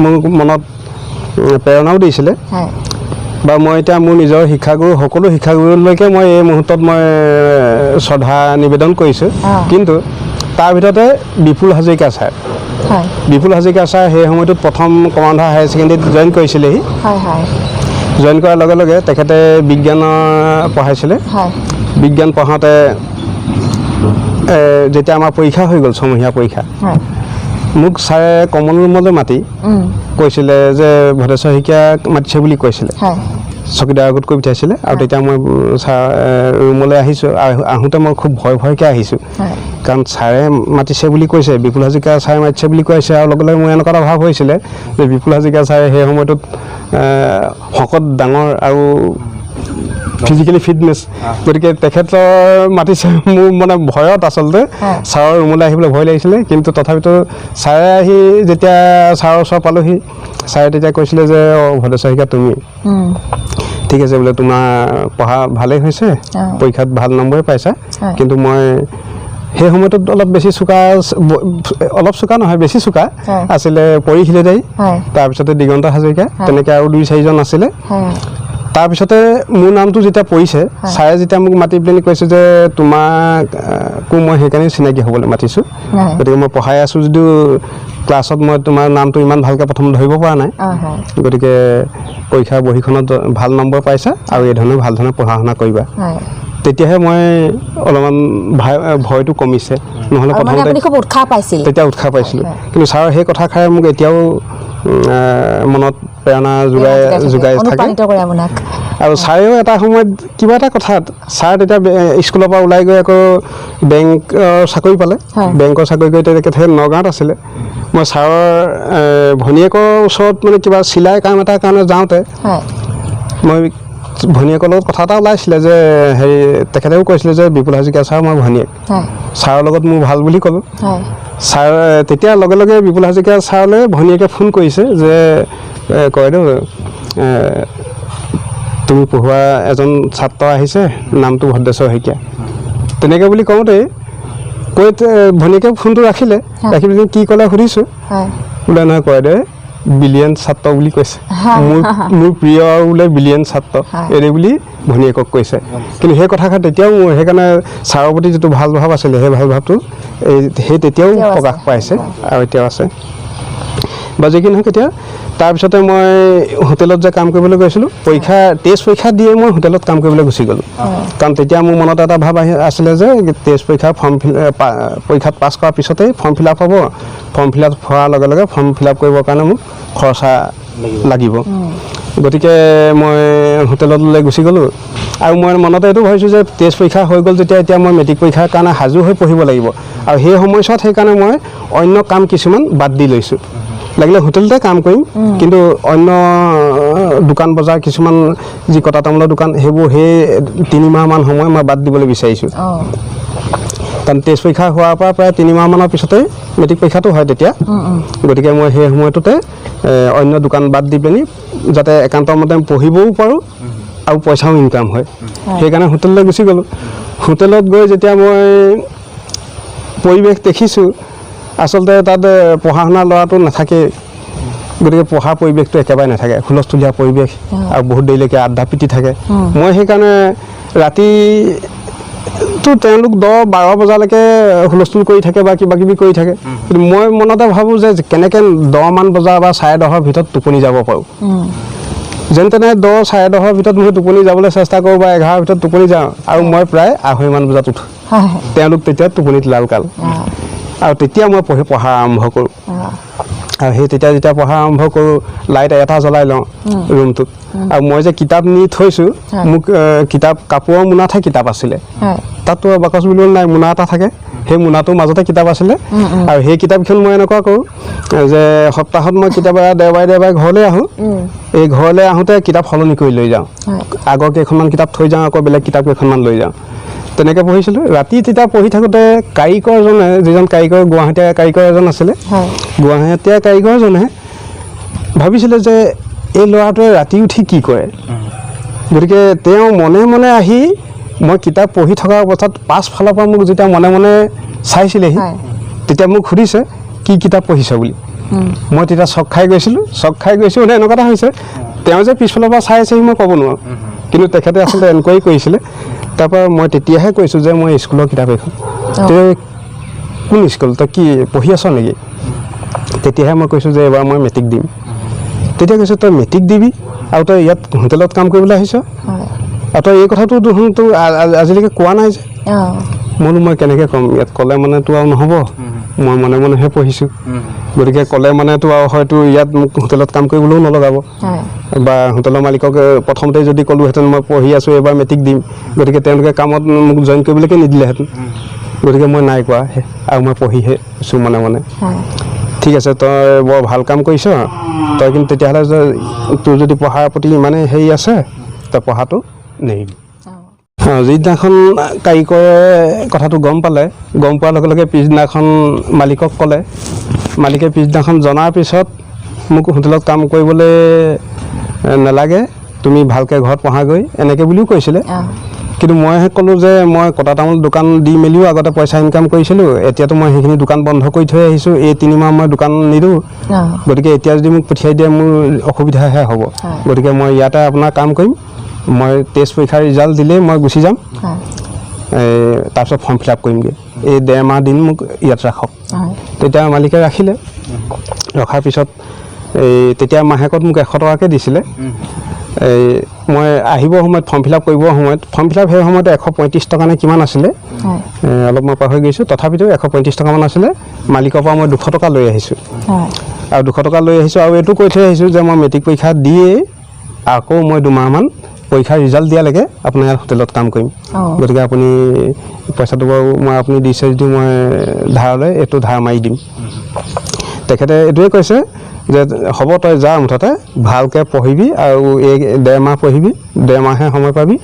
মোৰ মনত প্ৰেৰণাও দিছিলে। বা মই এতিয়া মোৰ নিজৰ শিক্ষাগুৰু সকলো শিক্ষাগুৰুলৈকে মই এই মুহূৰ্তত মই শ্ৰদ্ধা নিবেদন কৰিছোঁ, কিন্তু তাৰ ভিতৰতে বিপুল হাজৰিকা ছাৰ সেই সময়টোত প্ৰথম কমাৰবন্ধা হায়াৰ ছেকেণ্ডেৰীত জইন কৰিছিলেহি। জইন কৰাৰ লগে লগে তেখেতে বিজ্ঞানৰ পঢ়াইছিলে। বিজ্ঞান পঢ়াওঁতে যেতিয়া আমাৰ পৰীক্ষা হৈ গ'ল, ছমহীয়া পৰীক্ষা, মোক ছাৰে কমন ৰুমলৈ মাতি কৈছিলে যে ভদেশ্বৰ শইকীয়াক মাতিছে বুলি কৈছিলে, চকীদাৰ আগত কৈ পঠিয়াইছিলে। আৰু তেতিয়া মই ছাৰ ৰুমলৈ আহিছোঁ, আহোঁতে মই খুব ভয়কৈ আহিছোঁ, কাৰণ ছাৰে মাতিছে বুলি কৈছে, বিপুল হাজৰিকা ছাৰে মাতিছে বুলি কৈছে, আৰু লগে লগে মোৰ এনেকুৱা এটা ভাৱ হৈছিলে যে বিপুল হাজৰিকা ছাৰে সেই সময়টোত শকত ডাঙৰ আৰু ফিজিকেলি ফিটনেছ, গতিকে তেখেতৰ মাতিছে, মোৰ মানে ভয়ত আচলতে ছাৰৰ ৰুমলৈ আহিবলৈ ভয় লাগিছিলে। কিন্তু তথাপিতো ছাৰে আহি যেতিয়া ছাৰৰ ওচৰ পালোহি, ছাৰে তেতিয়া কৈছিলে যে ভদেশ্বৰ শইকীয়া তুমি ঠিক আছে বোলে, তোমাৰ পঢ়া ভালেই হৈছে, পৰীক্ষাত ভাল নম্বৰে পাইছা, কিন্তু মই সেই সময়টোত অলপ চোকা নহয়, বেছি চোকা আছিলে পৰিশিলে দেই, তাৰপিছতে দিগন্ত হাজৰিকা, তেনেকৈ আৰু 2-4জন আছিলে। তাৰপিছতে মোৰ নামটো যেতিয়া পৰিছে, ছাৰে যেতিয়া মোক মাতি পিনি কৈছে যে তোমাকো মই সেইকাৰণে চিনাকি হ'বলৈ মাতিছোঁ, গতিকে মই পঢ়াই আছোঁ যদিও ক্লাছত মই তোমাৰ নামটো ইমান ভালকৈ প্ৰথম ধৰিব পৰা নাই, গতিকে পৰীক্ষাৰ বহীখনত ভাল নম্বৰ পাইছা আৰু এই ধৰণে ভাল ধৰণে পঢ়া শুনা কৰিবা। তেতিয়াহে মই অলপমান ভয়টো কমিছে, নহ'লে প্ৰথমতে তেতিয়া উৎসাহ পাইছিলোঁ। কিন্তু ছাৰৰ সেই কথাষাৰে মোক এতিয়াও মনত প্ৰেৰণা যোগাই থাকে। আৰু ছাৰেও এটা সময়ত কিবা এটা কথাত, ছাৰ তেতিয়া স্কুলৰ পৰা ওলাই গৈ আকৌ বেংকৰ চাকৰি পালে, বেংকৰ চাকৰি কৰি তেখেতে নগাঁৱত আছিলে। মই ছাৰৰ ভনীয়েকৰ ওচৰত মানে কিবা চিলাই কাম এটাৰ কাৰণে যাওঁতে মই ভনীয়েকৰ লগত কথা এটা ওলাইছিলে যে হেৰি, তেখেতেও কৈছিলে যে বিপুল হাজৰিকা ছাৰ মই ভনীয়েক, ছাৰৰ লগত মোৰ ভাল বুলি ক'লোঁ। ছাৰ তেতিয়া লগে লগে বিপুল হাজৰিকা ছাৰলৈ ভনীয়েকে ফোন কৰিছে যে কয়দেউ তুমি পঢ়োৱা এজন ছাত্ৰ আহিছে, নামটো ভদেশ্বৰ শইকীয়া, তেনেকৈ বুলি কওঁতেই ভনীয়েকে ফোনটো ৰাখিলে, ৰাখি পিনি কি ক'লে সুধিছোঁ, বোলে নহয় কয়দেউ বিলিয়ন ছাত্ৰ বুলি কৈছে, মোৰ প্ৰিয় বোলে বিলিয়ন ছাত্ৰ এনে বুলি ভনীয়েকক কৈছে। কিন্তু সেই কথাষাৰ তেতিয়াও মোৰ সেইকাৰণে ছাৰৰ প্ৰতি যিটো ভাল ভাৱ আছিলে, সেই ভাল ভাৱটো সেই তেতিয়াও প্ৰকাশ পাইছে আৰু এতিয়াও আছে। বা যি কি নহওক, এতিয়া তাৰপিছতে মই হোটেলত যে কাম কৰিবলৈ গৈছিলোঁ, টেষ্ট পৰীক্ষা দিয়ে মই হোটেলত কাম কৰিবলৈ গুচি গ'লোঁ। কাৰণ তেতিয়া মোৰ মনত এটা ভাৱ আছিলে যে টেষ্ট পৰীক্ষাত পাছ কৰাৰ পিছতেই ফৰ্ম ফিল আপ হ'ব, ফৰ্ম ফিল আপ হোৱাৰ লগে লগে ফৰ্ম ফিল আপ কৰিবৰ কাৰণে মোক খৰচা লাগিব, গতিকে মই হোটেললৈ গুচি গ'লোঁ। আৰু মই মনতে এইটো ভাবিছোঁ যে টেষ্ট পৰীক্ষা হৈ গ'ল যেতিয়া, এতিয়া মই মেট্ৰিক পৰীক্ষাৰ কাৰণে সাজু হৈ পঢ়িব লাগিব, আৰু সেই সময়ছোৱাত সেইকাৰণে মই অন্য কাম কিছুমান বাদ দি লৈছোঁ। লাগিলে হোটেলতে কাম কৰিম, কিন্তু অন্য দোকান বজাৰ কিছুমান যি কটা তামোলৰ দোকান, সেইবোৰ সেই 3 মাহমান সময় মই বাদ দিবলৈ বিচাৰিছোঁ। কাৰণ টেষ্ট পৰীক্ষা হোৱাৰ পৰা প্ৰায় 3 মাহমানৰ পিছতেই মেট্ৰিক পৰীক্ষাটো হয় তেতিয়া, গতিকে মই সেই সময়টোতে অন্য দোকান বাদ দি পিনি যাতে একান্ত মতে পঢ়িবও পাৰোঁ আৰু পইচাও ইনকাম হয় সেইকাৰণে হোটেললৈ গুচি গ'লোঁ হোটেলত গৈ যেতিয়া মই পৰিৱেশ দেখিছোঁ আচলতে তাত পঢ়া শুনা ল'ৰাটো নাথাকে গতিকে পঢ়া পৰিৱেশটো একেবাৰে নাথাকে হুলস্থুলীয়া পৰিৱেশ আৰু বহুত দেৰিলৈকে আড্ডা পিটি থাকে মই সেইকাৰণে ৰাতিটো তেওঁলোক 10-12 বজালৈকে হুলস্থুল কৰি থাকে বা কিবা কিবি কৰি থাকে কিন্তু মই মনতে ভাবোঁ যে কেনেকৈ 10 মান বজা বা 10:30 ভিতৰত টোপনি যাব পাৰোঁ যেন তেনে 10-10:30 ভিতৰত মই টোপনি যাবলৈ চেষ্টা কৰোঁ বা 11 ভিতৰত টোপনি যাওঁ আৰু মই প্ৰায় 2:30 মান বজাত উঠোঁ তেওঁলোক তেতিয়া টোপনিত লালকাল আৰু তেতিয়া মই পঢ়া আৰম্ভ কৰোঁ আৰু সেই তেতিয়া যেতিয়া পঢ়া আৰম্ভ কৰোঁ লাইট এটা জ্বলাই লওঁ ৰুমটোত আৰু মই যে কিতাপ নি থৈছোঁ মোক কিতাপ কাপোৰৰ মোনাতহে কিতাপ আছিলে তাততো বাকচ বুলিবলৈ নাই মোনা এটা থাকে সেই মোনাটোৰ মাজতে কিতাপ আছিলে আৰু সেই কিতাপখন মই এনেকুৱা কৰোঁ যে সপ্তাহত মই কেতিয়াবা দেওবাৰে ঘৰলৈ আহোঁ এই ঘৰলৈ আহোঁতে কিতাপ সলনি কৰি লৈ যাওঁ আগৰ কেইখনমান কিতাপ থৈ যাওঁ আকৌ বেলেগ কিতাপ কেইখনমান লৈ যাওঁ তেনেকৈ পঢ়িছিলোঁ ৰাতি তেতিয়া পঢ়ি থাকোঁতে কাৰিকৰজনে যিজন কাৰিকৰ গুৱাহাটীৰ কাৰিকৰ এজন আছিলে গুৱাহাটীৰ কাৰিকৰজনে ভাবিছিলে যে এই ল'ৰাটোৱে ৰাতি উঠি কি কৰে গতিকে তেওঁ মনে মনে আহি মই কিতাপ পঢ়ি থকা অৱস্থাত পাছফালৰ পৰা মোক যেতিয়া মনে মনে চাইছিলেহি তেতিয়া মোক সুধিছে কি কিতাপ পঢ়িছ বুলি মই তেতিয়া চক খাই গৈছোঁ মানে এনেকুৱা এটা হৈছে তেওঁ যে পিছফালৰ পৰা চাই আছেহি মই ক'ব নোৱাৰোঁ কিন্তু তেখেতে আচলতে এনকুৱাৰী কৰিছিলে তাৰপৰা মই তেতিয়াহে কৈছোঁ যে মই স্কুলৰ কিতাপ এখন তই কোন স্কুল তই কি পঢ়ি আছ নেকি তেতিয়াহে মই কৈছোঁ যে এইবাৰ মই মেট্ৰিক দিম তেতিয়া কৈছোঁ তই মেট্ৰিক দিবি আৰু তই ইয়াত হোটেলত কাম কৰিবলৈ আহিছ আৰু তই এই কথাটো তোৰ আজিলৈকে কোৱা নাই যে মই কেনেকৈ ক'ম ইয়াত ক'লে মানেতো আৰু নহ'ব মই মনে মনেহে পঢ়িছোঁ গতিকে ক'লে মানেতো আৰু হয়তো ইয়াত মোক হোটেলত কাম কৰিবলৈও নলগাব বা হোটেলৰ মালিকক প্ৰথমতে যদি ক'লোহেঁতেন মই পঢ়ি আছোঁ এইবাৰ মেট্ৰিক দিম গতিকে তেওঁলোকে কামত মোক জইন কৰিবলৈকে নিদিলেহেঁতেন গতিকে মই নাই কোৱা আৰু মই পঢ়িহে আছোঁ মনে মনে ঠিক আছে তই বৰ ভাল কাম কৰিছ তই কিন্তু তেতিয়াহ'লে তোৰ যদি পঢ়াৰ প্ৰতি ইমানেই হেৰি আছে তই পঢ়াটো নেৰিবি যিদিনাখন কাৰিকৰে কথাটো গম পোৱাৰ লগে লগে পিছদিনাখন মালিকক ক'লে মালিকে পিছদিনাখন জনাৰ পিছত মোক হোটেলত কাম কৰিবলৈ নালাগে তুমি ভালকৈ ঘৰত পঢ়াগৈ এনেকৈ বুলিও কৈছিলে কিন্তু মইহে ক'লোঁ যে মই কটা তামোল দোকান দি মেলিও আগতে পইচা ইনকাম কৰিছিলোঁ এতিয়াতো মই সেইখিনি দোকান বন্ধ কৰি থৈ আহিছোঁ এই 3 মাহ মই দোকান নিদিওঁ গতিকে এতিয়া যদি মোক পঠিয়াই দিয়ে মোৰ অসুবিধাহে হ'ব গতিকে মই ইয়াতে আপোনাৰ কাম কৰিম মই টেষ্ট পৰীক্ষাৰ ৰিজাল্ট দিলেই মই গুচি যাম তাৰপিছত ফৰ্ম ফিল আপ কৰিমগৈ এই 1.5 মাহ দিন মোক ইয়াত ৰাখক তেতিয়া মালিকে ৰাখিলে ৰখাৰ পিছত তেতিয়া মাহেকত মোক 100 টকাকৈ দিছিলে মই আহিবৰ সময়ত ফৰ্ম ফিল আপ কৰিবৰ সময়ত ফৰ্ম ফিল আপ সেই সময়ত 135 টকা নে কিমান আছিলে অলপ মই পাহৰি গৈছোঁ তথাপিতো 135 টকামান আছিলে মালিকৰ পৰা মই 200 টকা লৈ আহিছোঁ আৰু 200 টকা লৈ আহিছোঁ আৰু এইটো কৈ থৈ আহিছোঁ যে মই মেট্ৰিক পৰীক্ষা দিয়েই আকৌ মই 2 মাহমান পৰীক্ষাৰ ৰিজাল্ট দিয়ালৈকে আপোনাৰ ইয়াত হোটেলত কাম কৰিম গতিকে আপুনি পইচাটো বাৰু মই আপুনি দিছে যদি মই ধাৰলৈ এইটো ধাৰ মাৰি দিম তেখেতে এইটোৱে কৈছে যে হ'ব তই যা মুঠতে ভালকৈ পঢ়িবি আৰু এই 1.5 মাহ পঢ়িবি 1.5 মাহে সময় পাবি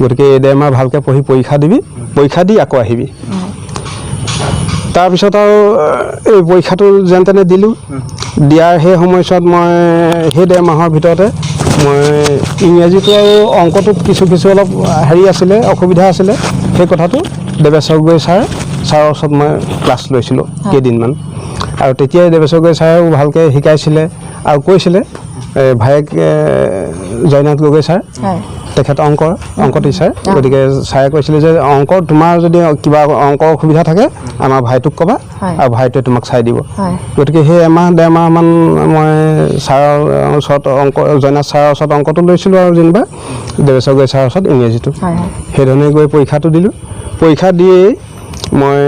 গতিকে এই 1.5 মাহ ভালকৈ পঢ়ি পৰীক্ষা দি আকৌ আহিবি তাৰপিছত আৰু এই পৰীক্ষাটো যেন তেনে দিলোঁ দিয়াৰ সেই সময়ছোৱাত মই সেই 1.5 মাহৰ ভিতৰতে মই ইংৰাজীটো আৰু অংকটোত কিছু অলপ হেৰি আছিলে অসুবিধা আছিলে সেই কথাটো দেৱেশ্বৰ গগৈ ছাৰৰ ওচৰত মই ক্লাছ লৈছিলোঁ কেইদিনমান আৰু তেতিয়াই দেৱেশ্বৰ গগৈ ছাৰেও ভালকৈ শিকাইছিলে আৰু কৈছিলে ভায়েক জয়নাথ গগৈ ছাৰ তেখেত অংক টিচাৰ গতিকে ছাৰে কৈছিলে যে অংকৰ তোমাৰ যদি কিবা অংকৰ অসুবিধা থাকে আমাৰ ভাইটোক ক'বা আৰু ভাইটোৱে তোমাক চাই দিব গতিকে সেই 1.5 মাহমান মই ছাৰৰ ওচৰত জয়নাথ ছাৰৰ ওচৰত অংকটো লৈছিলোঁ আৰু যেনিবা দেৱেশ্বৰ গগৈ ছাৰৰ ওচৰত ইংৰাজীটো সেইধৰণে গৈ পৰীক্ষাটো দিলোঁ পৰীক্ষা দিয়েই মই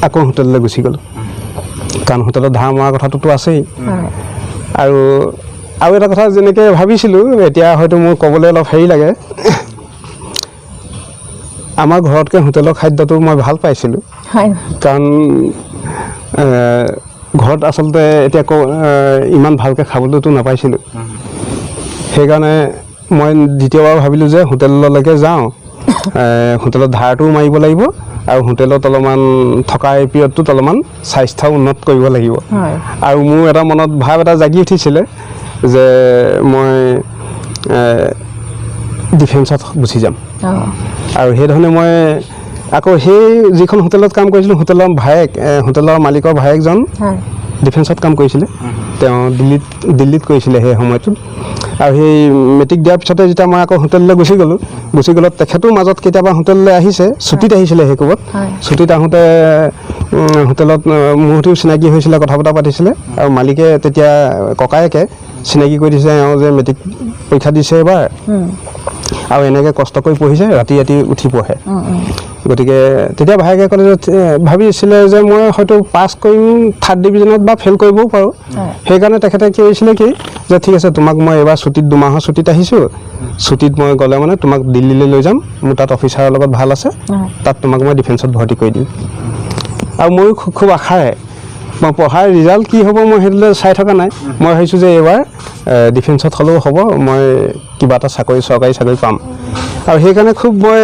আকৌ হোটেললৈ গুচি গ'লোঁ কাৰণ হোটেলত ধাৰ মৰা কথাটোতো আছেই আৰু এটা কথা যেনেকৈ ভাবিছিলোঁ এতিয়া হয়তো মোৰ ক'বলৈ অলপ হেৰি লাগে আমাৰ ঘৰতকৈ হোটেলৰ খাদ্যটো মই ভাল পাইছিলোঁ কাৰণ ঘৰত আচলতে এতিয়া ইমান ভালকৈ খাবলৈতো নাপাইছিলোঁ সেইকাৰণে মই দ্বিতীয়বাৰ ভাবিলোঁ যে হোটেললৈকে যাওঁ হোটেলত ধাৰটোও মাৰিব লাগিব আৰু হোটেলত অলপমান থকা এই পিৰিয়ডটোত অলপমান স্বাস্থ্য উন্নত কৰিব লাগিব আৰু মোৰ এটা মনত ভাৱ এটা জাগি উঠিছিলে যে মই ডিফেন্সত গুচি যাম অঁ আৰু সেইধৰণে মই আকৌ সেই যিখন হোটেলত কাম কৰিছিলোঁ হোটেলৰ মালিকৰ ভায়েকজন হয় ডিফেন্সত কাম কৰিছিলে তেওঁ দিল্লীত কৰিছিলে সেই সময়টোত আৰু সেই মেট্ৰিক দিয়াৰ পিছতে যেতিয়া মই আকৌ হোটেললৈ গুচি গ'লোঁ তেখেতো মাজত কেতিয়াবা হোটেললৈ আহিছে ছুটীত আহিছিলে সেই ক'ৰবাত হয় ছুটীত আহোঁতে হোটেলত মোৰ সৈতেও চিনাকি হৈছিলে কথা বতৰা পাতিছিলে আৰু মালিকে তেতিয়া ককায়েকে চিনাকি কৰি দিছে এওঁ যে মেট্ৰিক পৰীক্ষা দিছে এবাৰ আৰু এনেকৈ কষ্ট কৰি পঢ়িছে ৰাতি উঠি পঢ়ে গতিকে তেতিয়া ভায়েকে ক'লে যে ভাবিছিলে যে মই হয়তো পাছ কৰিম 3rd ডিভিজনত বা ফেইল কৰিবও পাৰোঁ সেইকাৰণে তেখেতে কি কৰিছিলে যে ঠিক আছে তোমাক মই এবাৰ ছুটীত 2 মাহৰ ছুটীত আহিছোঁ ছুটীত মই গ'লে মানে তোমাক দিল্লীলৈ লৈ যাম মোৰ তাত অফিচাৰৰ লগত ভাল আছে তাত তোমাক মই ডিফেন্সত ভৰ্তি কৰি দিম আৰু ময়ো খুব আশাৰে মই পঢ়াৰ ৰিজাল্ট কি হ'ব মই সেইটোলৈ চাই থকা নাই মই ভাবিছোঁ যে এইবাৰ ডিফেন্সত হ'লেও হ'ব মই কিবা এটা চৰকাৰী চাকৰি পাম আৰু সেইকাৰণে খুব মই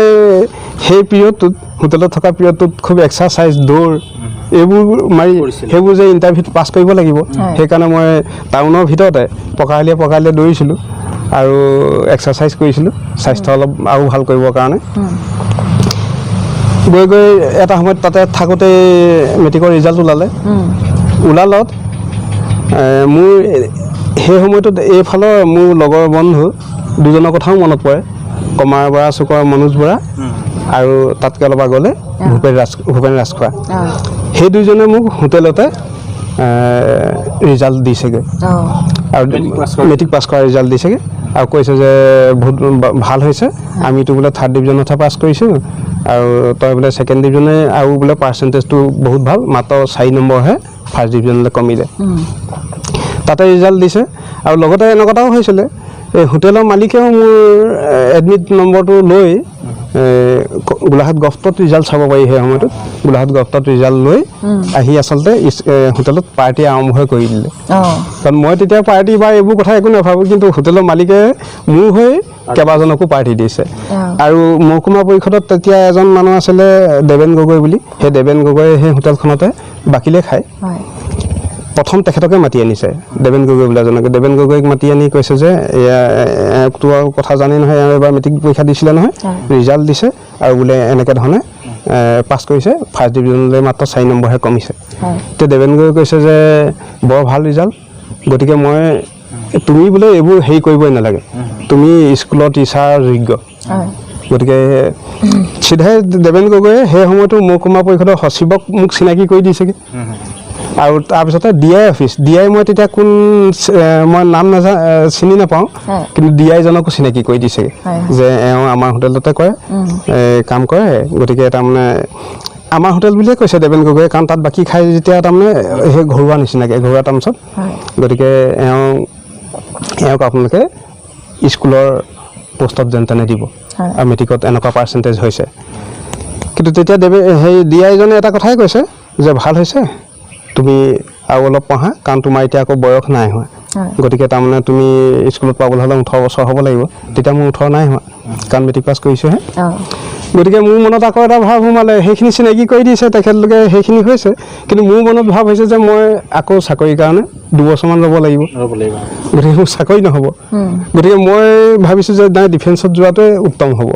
সেই পিৰিয়ডটোত হোটেলত থকা পিৰিয়ডটোত খুব এক্সাৰচাইজ দৌৰ এইবোৰ মাৰি সেইবোৰ যে ইণ্টাৰভিউত পাছ কৰিব লাগিব সেইকাৰণে মই টাউনৰ ভিতৰতে পকাৰলীয়া দৌৰিছিলোঁ আৰু এক্সাৰচাইজ কৰিছিলোঁ স্বাস্থ্য অলপ আৰু ভাল কৰিবৰ কাৰণে গৈ এটা সময়ত তাতে থাকোঁতে মেট্ৰিকৰ ৰিজাল্ট ওলালত মোৰ সেই সময়টোত এইফালৰ মোৰ লগৰ বন্ধু দুজনৰ কথাও মনত পৰে কমাৰ বৰা চুকৰ মনোজ বৰা আৰু তাতকৈ অলপ আগলৈ ভূপেন ৰাজখোৱা সেই দুজনে মোক হোটেলতে ৰিজাল্ট দিছেগৈ আৰু মেট্ৰিক পাছ কৰা ৰিজাল্ট দিছেগৈ আৰু কৈছে যে বহুত ভাল হৈছে আমিতো বোলে 3rd ডিভিজনতহে পাছ কৰিছোঁ আৰু তই বোলে 2nd ডিভিজনে আৰু বোলে পাৰ্চেণ্টেজটো বহুত ভাল মাত্ৰ 4 নম্বৰহে 1st ডিভিজনলৈ কমিলে তাতে ৰিজাল্ট দিছে আৰু লগতে এনেকুৱাও হৈছিলে এই হোটেলৰ মালিকেও মোৰ এডমিট নম্বৰটো লৈ গোলাঘাট গভটত ৰিজাল্ট চাব পাৰি সেই সময়টোত গোলাঘাট গভটত ৰিজাল্ট লৈ আহি আচলতে হোটেলত পাৰ্টি আৰম্ভ কৰি দিলে কাৰণ মই তেতিয়া পাৰ্টি বা এইবোৰ কথা একো নাভাবোঁ কিন্তু হোটেলৰ মালিকে মোৰ হৈ কেইবাজনকো পাৰ্টি দিছে আৰু মহকুমা পৰিষদত তেতিয়া এজন মানুহ আছিলে দেৱেন গগৈ বুলি সেই দেৱেন গগৈয়ে সেই হোটেলখনতে বাকিলে খায় প্ৰথম তেখেতকে মাতি আনিছে দেৱেন গগৈ বোলা এজনকে দেৱেন গগৈক মাতি আনি কৈছে যে এয়াতো কথা জানি নহয় এবাৰ মেট্ৰিক পৰীক্ষা দিছিলে নহয় ৰিজাল্ট দিছে আৰু বোলে এনেকৈ ধৰণে পাছ কৰিছে 1st ডিভিজনলৈ মাত্ৰ 4 নম্বৰহে কমিছে তেতিয়া দেৱেন গগৈ কৈছে যে বৰ ভাল ৰিজাল্ট গতিকে মই তুমি বোলে এইবোৰ হেৰি কৰিবই নালাগে তুমি স্কুলৰ টিচাৰ যোগ্য গতিকে চিধাই দেৱেন গগৈয়ে সেই সময়তো মহকুমা পৰিষদৰ সচিবক মোক চিনাকি কৰি দিছেগৈ আৰু তাৰপিছতে DI অফিচ DI মই তেতিয়া কোন মই নাম চিনি নাপাওঁ কিন্তু DI জনকো চিনাকি কৰি দিছেগৈ যে এওঁ আমাৰ হোটেলতে কৰে কাম কৰে গতিকে তাৰমানে আমাৰ হোটেল বুলিয়ে কৈছে দেৱেন গগৈয়ে কাৰণ তাত বাকী খাই যেতিয়া তাৰমানে সেই ঘৰুৱা নিচিনাকৈ ঘৰুৱা টাৰ্মছত গতিকে এওঁক আপোনালোকে স্কুলৰ পোষ্টত যেন তেনে দিব আৰু মেট্ৰিকত এনেকুৱা পাৰ্চেণ্টেজ হৈছে কিন্তু তেতিয়া সেই DI জনে এটা কথাই কৈছে যে ভাল হৈছে তুমি আৰু অলপ পঢ়া কাৰণ তোমাৰ এতিয়া আকৌ বয়স নাই হোৱা গতিকে তাৰমানে তুমি স্কুলত পাবলৈ হ'লে 18 বছৰ হ'ব লাগিব তেতিয়া মোৰ 18 নাই হোৱা কাৰণ মেট্ৰিক পাছ কৰিছোঁহে গতিকে মোৰ মনত আকৌ এটা ভাৱ সোমালে সেইখিনি চিনাকি কৰি দিছে তেখেতলোকে সেইখিনি হৈছে কিন্তু মোৰ মনত ভাৱ হৈছে যে মই আকৌ চাকৰিৰ কাৰণে 2 বছৰমান ৰ'ব লাগিব গতিকে মোৰ চাকৰি নহ'ব গতিকে মই ভাবিছোঁ যে নাই ডিফেন্সত যোৱাটোৱে উত্তম হ'ব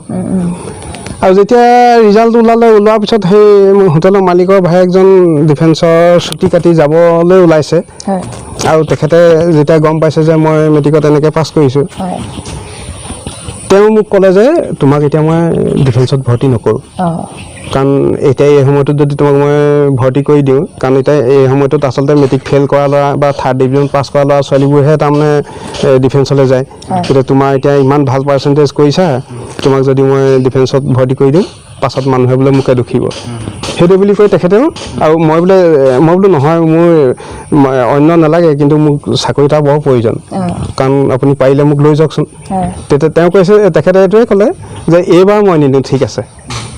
আৰু যেতিয়া ৰিজাল্ট ওলোৱাৰ পিছত সেই হোটেলৰ মালিকৰ ভায়েকজন ডিফেন্সৰ ছুটি কাটি যাবলৈ ওলাইছে আৰু তেখেতে যেতিয়া গম পাইছে যে মই মেট্ৰিকত এনেকৈ পাছ কৰিছোঁ তেওঁ মোক ক'লে যে তোমাক এতিয়া মই ডিফেন্সত ভৰ্তি নকৰোঁ কাৰণ এতিয়া এই সময়টোত যদি তোমাক মই ভৰ্তি কৰি দিওঁ কাৰণ এতিয়া এই সময়টোত আচলতে মেট্ৰিক ফেইল কৰা ল'ৰা বা 3rd ডিভিজন পাছ কৰা ল'ৰা ছোৱালীবোৰহে তাৰমানে ডিফেন্সলৈ যায় কিন্তু তোমাৰ এতিয়া ইমান ভাল পাৰ্চেণ্টেজ কৰিছা তোমাক যদি মই ডিফেন্সত ভৰ্তি কৰি দিওঁ পাছত মানুহে বোলে মোকে দুখিব সেইটো বুলি কৈ তেখেতেও আৰু মই বোলো নহয় মোৰ অন্য নালাগে কিন্তু মোক চাকৰি এটা বৰ প্ৰয়োজন কাৰণ আপুনি পাৰিলে মোক লৈ যাওকচোন তেতিয়া তেওঁ কৈছে তেখেতে এইটোৱে ক'লে যে এইবাৰ মই নিদিওঁ ঠিক আছে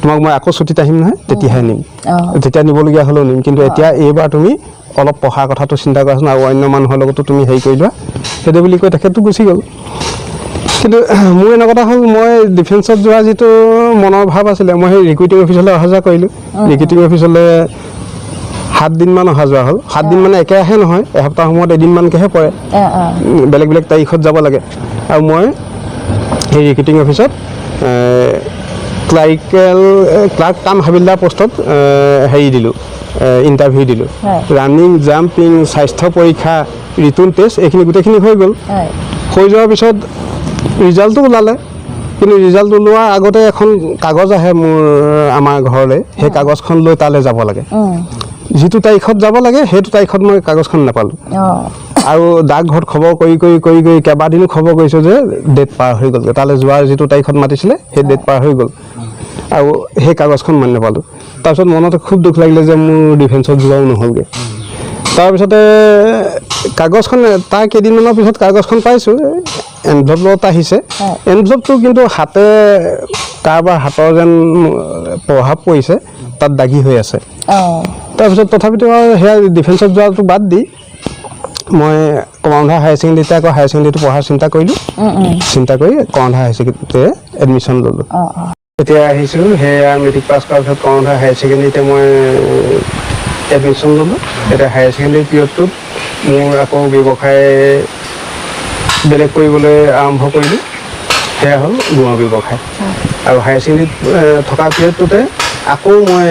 তোমাক মই আকৌ ছুটীত আহিম নহয় তেতিয়াহে নিম তেতিয়া নিবলগীয়া হ'লেও নিম কিন্তু এতিয়া এইবাৰ তুমি অলপ পঢ়াৰ কথাটো চিন্তা কৰাচোন আৰু অন্য মানুহৰ লগতো তুমি হেৰি কৰি লোৱা সেইটো বুলি কৈ তেখেতটো গুচি গ'ল কিন্তু মোৰ এনেকুৱা এটা হ'ল মই ডিফেন্সত যোৱা যিটো মনৰ ভাৱ আছিলে মই সেই ৰিক্ৰুটিং অফিচলৈ অহা যোৱা কৰিলোঁ ৰিক্ৰুটিং অফিচলৈ 7 দিনমান অহা যোৱা হ'ল 7 দিন মানে একেৰাহে নহয় এসপ্তাহ সময়ত এদিনমানকৈহে পৰে বেলেগ বেলেগ তাৰিখত যাব লাগে আৰু মই সেই ৰিক্ৰুটিং অফিচত ক্লাৰ্ক কাম হাবিলদাৰ পোষ্টত হেৰি দিলোঁ, ইণ্টাৰভিউ দিলোঁ। ৰানিং, জাম্পিং, স্বাস্থ্য পৰীক্ষা, ৰিটন টেষ্ট এইখিনি গোটেইখিনি হৈ গ'ল। হৈ যোৱাৰ পিছত ৰিজাল্টটো ওলালে, কিন্তু ৰিজাল্ট ওলোৱাৰ আগতে এখন কাগজ আহে আমাৰ ঘৰলৈ, সেই কাগজখন লৈ তালৈ যাব লাগে। যিটো তাৰিখত যাব লাগে সেইটো তাৰিখত মই কাগজখন নাপালোঁ। আৰু ডাকঘৰত খবৰ কৰি কেইবাদিনো খবৰ কৰিছোঁ যে ডেট পাৰ হৈ গ'লগৈ, তালৈ যোৱাৰ যিটো তাৰিখত মাতিছিলে সেই ডেট পাৰ হৈ গ'ল, আৰু সেই কাগজখন মই নাপালোঁ। তাৰপিছত মনতে খুব দুখ লাগিলে যে মোৰ ডিফেন্সত যোৱাও নহ'লগৈ। তাৰপিছতে কাগজখন তাৰ কেইদিনমানৰ পিছত কাগজখন পাইছোঁ, এনভেলপত আহিছে। এনভেলপটো কিন্তু কাৰোবাৰ হাতৰ যেন প্ৰভাৱ পৰিছে, তাত দাগি হৈ আছে। তাৰপিছত তথাপিতো আৰু সেয়া ডিফেন্সত যোৱাটো বাদ দি মই কমাৰবন্ধা হায়াৰ ছেকেণ্ডেৰীতে আকৌ হায়াৰ ছেকেণ্ডেৰীটো পঢ়াৰ চিন্তা কৰি কমাৰবন্ধা হায়াৰ ছেকেণ্ডেৰীতে এডমিশ্যন ল'লোঁ। এতিয়া আহিছোঁ, সেয়া মেট্ৰিক পাছ কৰাৰ পিছত কমাৰবন্ধা হায়াৰ ছেকেণ্ডেৰীতে মই এডমিশ্যন ল'লোঁ। এতিয়া হায়াৰ ছেকেণ্ডেৰী পিৰিয়ডটোত মোৰ আকৌ ব্যৱসায় বেলেগ কৰিবলৈ আৰম্ভ কৰিলোঁ, সেয়া হ'ল গুড়ৰ ব্যৱসায়। আৰু হায়াৰ ছেকেণ্ডেৰীত থকা পিৰিয়ডটোতে আকৌ মই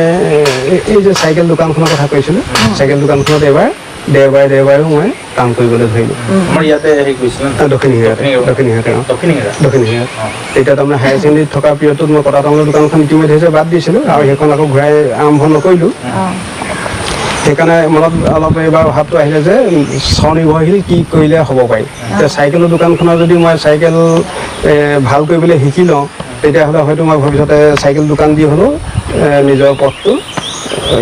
এই যে চাইকেল দোকানখনৰ কথা কৈছিলোঁ, চাইকেল দোকানখনত এবাৰ দেওবাৰেও মই কাম কৰিবলৈ ধৰিলোঁ। আমাৰ ইয়াতে হেৰি কৰিছিলে দক্ষিণ হিৰাত। তেতিয়া তাৰমানে হায়াৰ ছেকেণ্ডেৰীত থকা পিৰিয়ডটোত মই কটা তামোলৰ দোকানখন ইতিমধ্যে বাদ দিছিলোঁ, আৰু সেইখন আকৌ ঘূৰাই আৰম্ভ নকৰিলোঁ। সেইকাৰণে মনত অলপ এইবাৰ ভাৱটো আহিলে যে স্বনিৰ্ভৰশীল কি কৰিলে হ'ব পাৰি। এতিয়া চাইকেলৰ দোকানখনৰ যদি মই চাইকেল ভাল কৰিবলৈ শিকি লওঁ, তেতিয়াহ'লে হয়তো মই ভৱিষ্যতে চাইকেল দোকান দি হ'লেও নিজৰ পথটো,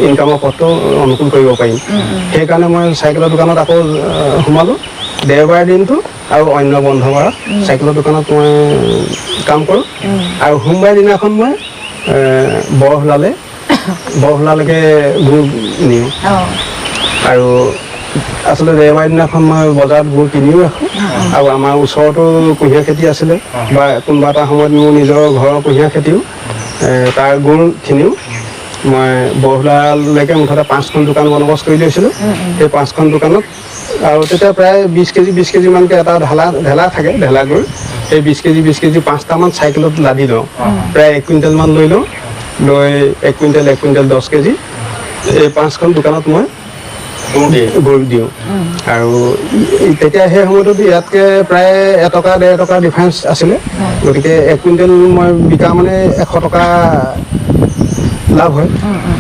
ইনকামৰ পথটো অনুকূল কৰিব পাৰিম। সেইকাৰণে মই চাইকেলৰ দোকানত আকৌ সোমালোঁ। দেওবাৰ দিনটো আৰু অন্য বন্ধ বাৰত চাইকেলৰ দোকানত মই কাম কৰোঁ, আৰু সোমবাৰ দিনাখন মই বৰহোলালৈকে গুড় নিওঁ। আৰু আচলতে দেওবাৰ দিনাখন মই বজাৰত গুড় কিনিও ৰাখোঁ, আৰু আমাৰ ওচৰতো কুঁহিয়াৰ খেতি আছিলে, বা কোনোবা এটা সময়ত মোৰ নিজৰ ঘৰৰ কুঁহিয়াৰ খেতিও, তাৰ গুড়খিনিও মই বৰহোলালৈকে মুঠতে 5খন দোকান বন্দবস্ত কৰি লৈছিলোঁ। সেই 5খন দোকানত আৰু তেতিয়া প্ৰায় 20 কেজি মানকৈ এটা ঢেলা থাকে, ঢেলা গুড়। সেই 20 কেজি 5টামান চাইকেলত লাদি লওঁ, প্ৰায় 1 কুইণ্টেলমান লৈ লওঁ। লৈ 1 কুইণ্টেল 10 কেজি এই 5খন দোকানত মই গুড় দিওঁ। আৰু তেতিয়া সেই সময়টোত ইয়াতকৈ প্ৰায় 1-1.5 টকাৰ ডিফাৰেঞ্চ আছিলে। গতিকে 1 কুইণ্টেল মই বিকা মানে 100 টকা লাভ হয়।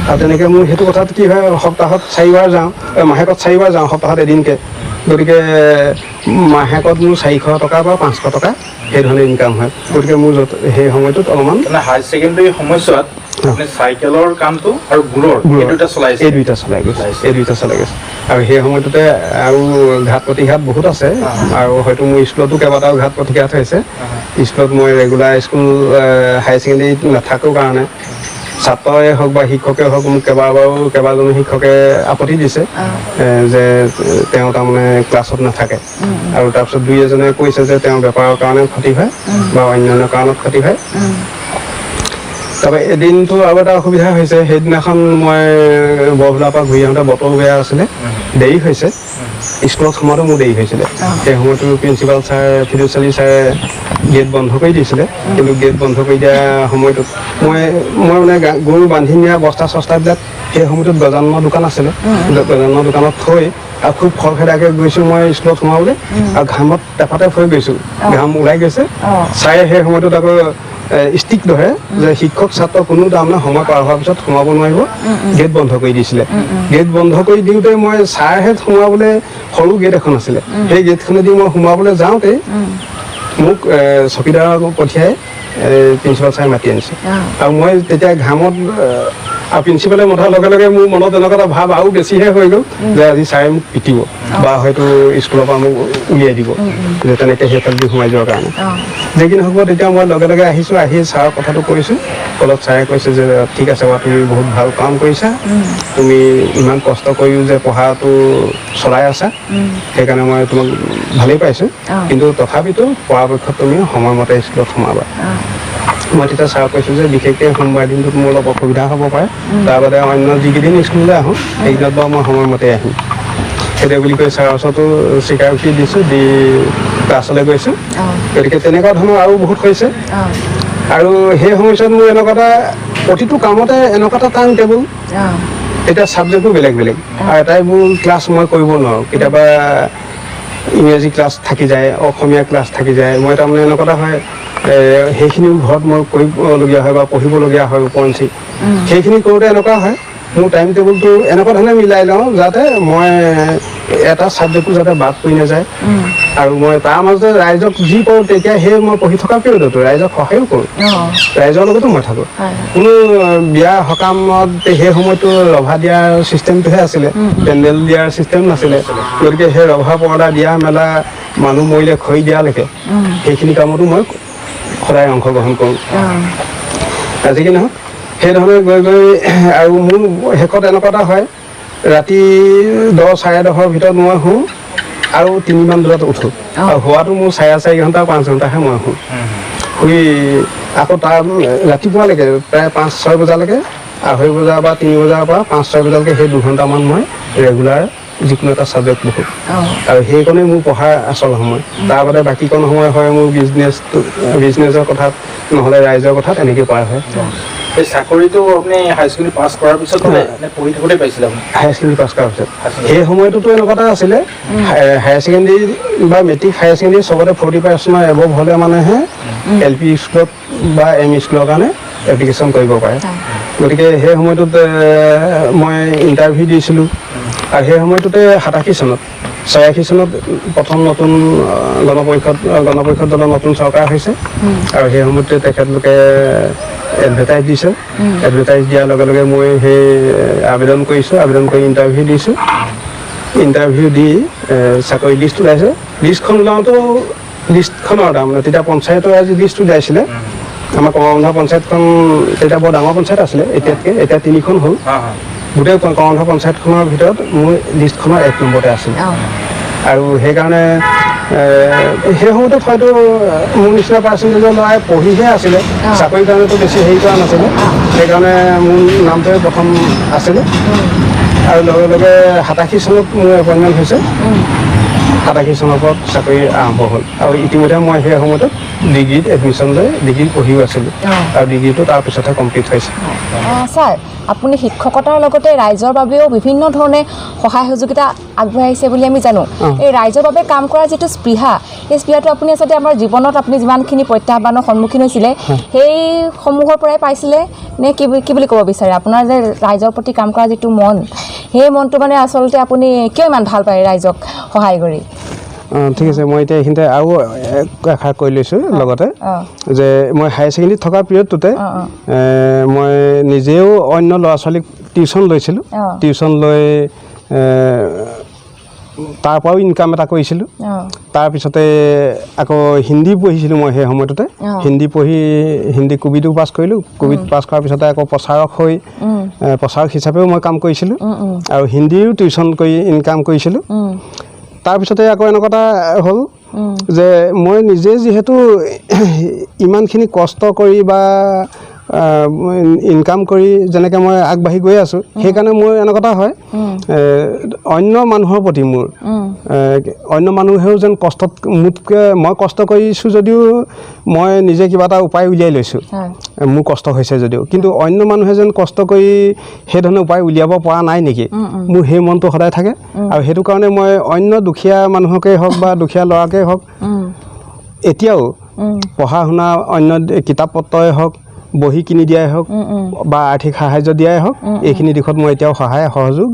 আৰু তেনেকৈ মোৰ সেইটো কথাত কি হয়, সপ্তাহত 4বাৰ যাওঁ, মাহেকত 4বাৰ যাওঁ, সপ্তাহত এদিনকৈ। গতিকে মাহেকত মোৰ 400 টকা বা 500 টকা সেইধৰণে ইনকাম হয়। গতিকে মোৰ সেই সময়টোত অলপমান হায়াৰ ছেকেণ্ডেৰী সময়ছোৱাত চাইকেলৰ কামটো আৰু গুড়ৰ এই দুটা চলাই গৈছে। আৰু সেই সময়টোতে আৰু ঘাট প্ৰতিঘাত বহুত আছে, আৰু হয়তো মোৰ স্কুলতো কেইবাটাও ঘাট প্ৰতিঘাত হৈছে। স্কুলত মই ৰেগুলাৰ স্কুল হায়াৰ ছেকেণ্ডেৰীত নাথাকোঁ কাৰণে ছাত্ৰই হওক বা শিক্ষকে হওক, মোক কেইবাজনো শিক্ষকে আপত্তি দিছে যে তেওঁ তাৰমানে ক্লাছত নাথাকে। আৰু তাৰপিছত 2-এজনে কৈছে যে তেওঁ বেপাৰৰ কাৰণে ক্ষতি হয় বা অন্যান্য কাৰণত ক্ষতি হয়। তাৰপৰা এদিনটো আৰু এটা অসুবিধা হৈছে, সেইদিনাখন মই বৰহোলাৰ পৰা ঘূৰি আহোঁতে বতৰ বেয়া আছিলে, দেৰি হৈছে। স্কুলত সোমাওঁতে মোৰ দেৰি হৈছিলে। সেই সময়তো প্ৰিন্সিপাল ছাৰ, ফিৰোজ আলী ছাৰে গেট বন্ধ কৰি দিছিলে। কিন্তু গেট বন্ধ কৰি দিয়া সময়টোত মই মানে গৰু বান্ধি নিয়া বস্তা-চস্তাবিলাক সেই সময়টোত গজাননৰ দোকান আছিলে, গজাননৰ দোকানত থৈ আৰু খুব খৰখেদাকৈ গৈছোঁ মই স্কুলত সোমাবলৈ, আৰু ঘামত টেপাতে হৈ গৈছোঁ, ঘাম ওলাই গৈছে। ছাৰে সেই সময়টোত আকৌ ষ্টিক ধৰে যে শিক্ষক ছাত্ৰ কোনো তাৰমানে সময় পাৰ হোৱাৰ পিছত সোমাব নোৱাৰিব, গেট বন্ধ কৰি দিছিলে। গেট বন্ধ কৰি দিওঁতে মই ছাৰহেঁত সোমাবলৈ সৰু গেট এখন আছিলে, সেই গেটখনেদি মই সোমাবলৈ যাওঁতে মোক চকীদাৰক পঠিয়াই প্ৰিন্সিপাল ছাৰে মাতি আনিছে। আৰু মই তেতিয়া ঘামত, আৰু প্ৰিন্সিপালে মতাৰ লগে লগে মোৰ মনত এনেকুৱা এটা ভাৱ আৰু বেছিহে হৈ গ'ল যে আজি ছাৰে মোক পিটিব বা হয়তো স্কুলৰ পৰা মোক উলিয়াই দিব, যে তেনেকৈ সেইফালেদি সোমাই যোৱাৰ কাৰণে। যি কি নহওক, তেতিয়া মই লগে লগে আহিছোঁ, আহি ছাৰক কথাটো কৈছোঁ। ফলত ছাৰে কৈছে যে ঠিক আছে বাৰু, তুমি বহুত ভাল কাম কৰিছা, তুমি ইমান কষ্ট কৰিও যে পঢ়াটো চলাই আছা, সেইকাৰণে মই তোমাক ভালেই পাইছোঁ। কিন্তু তথাপিতো পৰাপক্ষত তুমি সময়মতে স্কুলত সোমাবা। মই তেতিয়া ছাৰক কৈছোঁ যে বিশেষকৈ সোমবাৰ দিনটোত মোৰ অলপ অসুবিধা হ'ব পাৰে, তাৰ বাদে অন্য যিকেইদিন স্কুললৈ আহোঁ সেইকেইদিনত বাৰু মই সময়মতে আহিম। সেইটো বুলি কৈ ছাৰৰ ওচৰতো স্বীকাৰোক্তি দিছোঁ, দি ক্লাছলৈ গৈছোঁ। গতিকে তেনেকুৱা ধৰণৰ আৰু বহুত হৈছে আৰু সেই সময়ছোৱাত মোৰ এনেকুৱা এটা প্ৰতিটো কামতে এনেকুৱা এটা টাইম টেবুল এতিয়া ছাবজেক্টটো বেলেগ বেলেগ আৰু এটাইবোৰ ক্লাছ মই কৰিব নোৱাৰোঁ কেতিয়াবা ইংৰাজী ক্লাছ থাকি যায় অসমীয়া ক্লাছ থাকি যায় মই তাৰমানে এনেকুৱা এটা হয় সেইখিনিও ঘৰত মই কৰিবলগীয়া হয় বা পঢ়িবলগীয়া হয় উপৰঞ্চি সেইখিনি কৰোঁতে এনেকুৱা হয় মোৰ টাইম টেবুলটো এনেকুৱা ধৰণে মিলাই লওঁ যাতে মই এটা ছাবজেক্টটো যাতে বাদ পৰি নাযায় আৰু মই তাৰ মাজতে ৰাইজক যি কৰোঁ তেতিয়া সেই মই পঢ়ি থকা পিৰিয়ডতো ৰাইজক সহায়ো কৰোঁ ৰাইজৰ লগতো মই থাকোঁ কোনো বিয়া সকামত সেই সময়তো ৰভা দিয়াৰ ছিষ্টেমটোহে আছিলে পেণ্ডেল দিয়াৰ ছিষ্টেম নাছিলে গতিকে সেই ৰভা পৰ্দা দিয়া মেলা মানুহ মৰিলে খৰি দিয়ালৈকে সেইখিনি কামতো মই সদায় অংশগ্ৰহণ কৰোঁ আজি কি নহয় সেইধৰণে গৈ গৈ আৰু মোৰ শেষত এনেকুৱা এটা হয় ৰাতি 10 চাৰে 10ৰ ভিতৰত মই শুওঁ আৰু 3 মান বজাত উঠোঁ আৰু শোৱাটো মোৰ 4.5 ঘণ্টা 5 ঘণ্টাহে মই শুওঁ শুই আকৌ তাৰ ৰাতিপুৱালৈকে প্ৰায় 5-6 বজালৈকে 2:30 বজা বা 3 বজাৰ পৰা 5-6 বজালৈকে সেই 2 ঘণ্টামান মই ৰেগুলাৰ যিকোনো এটা ছাবজেক্ট পঢ়োঁ আৰু সেইকণেই মোৰ পঢ়াৰ আচল সময় তাৰ বাদে বাকীকণ সময় হয় মোৰ বিজনেছৰ কথাত নহ'লে ৰাইজৰ কথাত এনেকৈ পাৰ হয় এই চাকৰিটো আপুনি হাই ছেকেণ্ডেৰী পাছ কৰাৰ পিছত পঢ়ি থাকোঁতে পাইছিলে আপুনি হায়াৰ ছেকেণ্ডেৰী পাছ কৰাৰ পিছত সেই সময়টোতো এনেকুৱা এটা আছিলে হায়াৰ ছেকেণ্ডেৰী বা মেট্ৰিক হায়াৰ ছেকেণ্ডেৰী চবতে 40% এবভ হ'লে মানেহে LP স্কুলত বা ME স্কুলৰ কাৰণে এপ্লিকেশ্যন কৰিব পাৰে গতিকে সেই সময়টোত মই ইণ্টাৰভিউ দিছিলোঁ আৰু সেই সময়টোতে 87 চনত 86 চনত প্ৰথম নতুন গণপৰিষদ দলৰ নতুন চৰকাৰ হৈছে আৰু সেই সময়তে তেখেতলোকে এডভাৰটাইজ দিছে এডভাৰটাইজ দিয়াৰ লগে লগে মই সেই আবেদন কৰিছোঁ আবেদন কৰি ইণ্টাৰভিউ দিছোঁ ইণ্টাৰভিউ দি চাকৰি লিষ্ট ওলাইছে লিষ্টখন ওলাওঁতেও লিষ্টখনৰ তাৰমানে তেতিয়া পঞ্চায়তৰ আজি লিষ্ট ওলাইছিলে আমাৰ কমৰবন্ধা পঞ্চায়তখন তেতিয়া বৰ ডাঙৰ পঞ্চায়ত আছিলে এতিয়াতকৈ এতিয়া 3খন হ'ল গোটেই কমৰবন্ধা পঞ্চায়তখনৰ ভিতৰত মোৰ লিষ্টখনৰ 1 নম্বৰতে আছিল আৰু সেইকাৰণে সেই সময়টোত হয়তো মোৰ নিচিনা পাৰ্চেণ্টেজৰ ল'ৰাই পঢ়িহে আছিলে চাকৰিৰ কাৰণেতো বেছি হেৰি কৰা নাছিলে সেইকাৰণে মোৰ নামটোৱে প্ৰথম আছিলে আৰু লগে লগে 87 চনত মোৰ এপইণ্টমেণ্ট হৈছে 87 চনৰ পৰা চাকৰি আৰম্ভ হ'ল আৰু ইতিমধ্যে মই সেই সময়টোত ডিগ্ৰীত এডমিশ্যন লৈ ডিগ্ৰী পঢ়িও আছিলোঁ আৰু ডিগ্ৰীটো তাৰপিছতহে কমপ্লিট হৈছে ছাৰ আপুনি শিক্ষকতাৰ লগতে ৰাইজৰ বাবেও বিভিন্ন ধৰণে সহায় সহযোগিতা আগবঢ়াইছে বুলি আমি জানো এই ৰাইজৰ বাবে কাম কৰাৰ যিটো স্পৃহা এই স্পৃহাটো আপুনি আচলতে আমাৰ জীৱনত আপুনি যিমানখিনি প্ৰত্যাহ্বানৰ সন্মুখীন হৈছিলে সেইসমূহৰ পৰাই পাইছিলে নে কি বুলি ক'ব বিচাৰে আপোনাৰ যে ৰাইজৰ প্ৰতি কাম কৰা যিটো মন সেই মনটো মানে আচলতে আপুনি কিয় ইমান ভাল পায় ৰাইজক সহায় কৰি ঠিক আছে মই এতিয়া এইখিনিতে আৰু এষাৰ কৈ লৈছোঁ লগতে যে মই হায়াৰ ছেকেণ্ডেৰীত থকা পিৰিয়ডটোতে মই নিজেও অন্য ল'ৰা ছোৱালীক টিউশ্যন লৈছিলোঁ টিউশ্যন লৈ তাৰ পৰাও ইনকাম এটা কৰিছিলোঁ তাৰপিছতে আকৌ হিন্দী পঢ়িছিলোঁ মই সেই সময়টোতে হিন্দী পঢ়ি হিন্দী কবিটো পাছ কৰিলোঁ কবিত পাছ কৰাৰ পিছতে আকৌ প্ৰচাৰক হৈ প্ৰচাৰক হিচাপেও মই কাম কৰিছিলোঁ আৰু হিন্দীও টিউশ্যন কৰি ইনকাম কৰিছিলোঁ তাৰপিছতে আকৌ এনেকুৱা এটা হ'ল যে মই নিজে যিহেতু ইমানখিনি কষ্ট কৰি বা ইনকাম কৰি যেনেকৈ মই আগবাঢ়ি গৈ আছোঁ সেইকাৰণে মোৰ এনেকুৱা এটা হয় অন্য মানুহৰ প্ৰতি মোৰ অন্য মানুহেও যেন কষ্টত মোতকৈ মই কষ্ট কৰিছোঁ যদিও মই নিজে কিবা এটা উপায় উলিয়াই লৈছোঁ মোৰ কষ্ট হৈছে যদিও কিন্তু অন্য মানুহে যেন কষ্ট কৰি সেইধৰণে উপায় উলিয়াব পৰা নাই নেকি মোৰ সেই মনটো সদায় থাকে আৰু সেইটো কাৰণে মই অন্য দুখীয়া মানুহকেই হওক বা দুখীয়া ল'ৰাকেই হওক এতিয়াও পঢ়া শুনা অন্য কিতাপ পত্ৰই হওক বহি কিনি দিয়াই হওক বা আৰ্থিক সাহায্য দিয়াই হওক এইখিনি দিশত মই এতিয়াও সহায় সহযোগ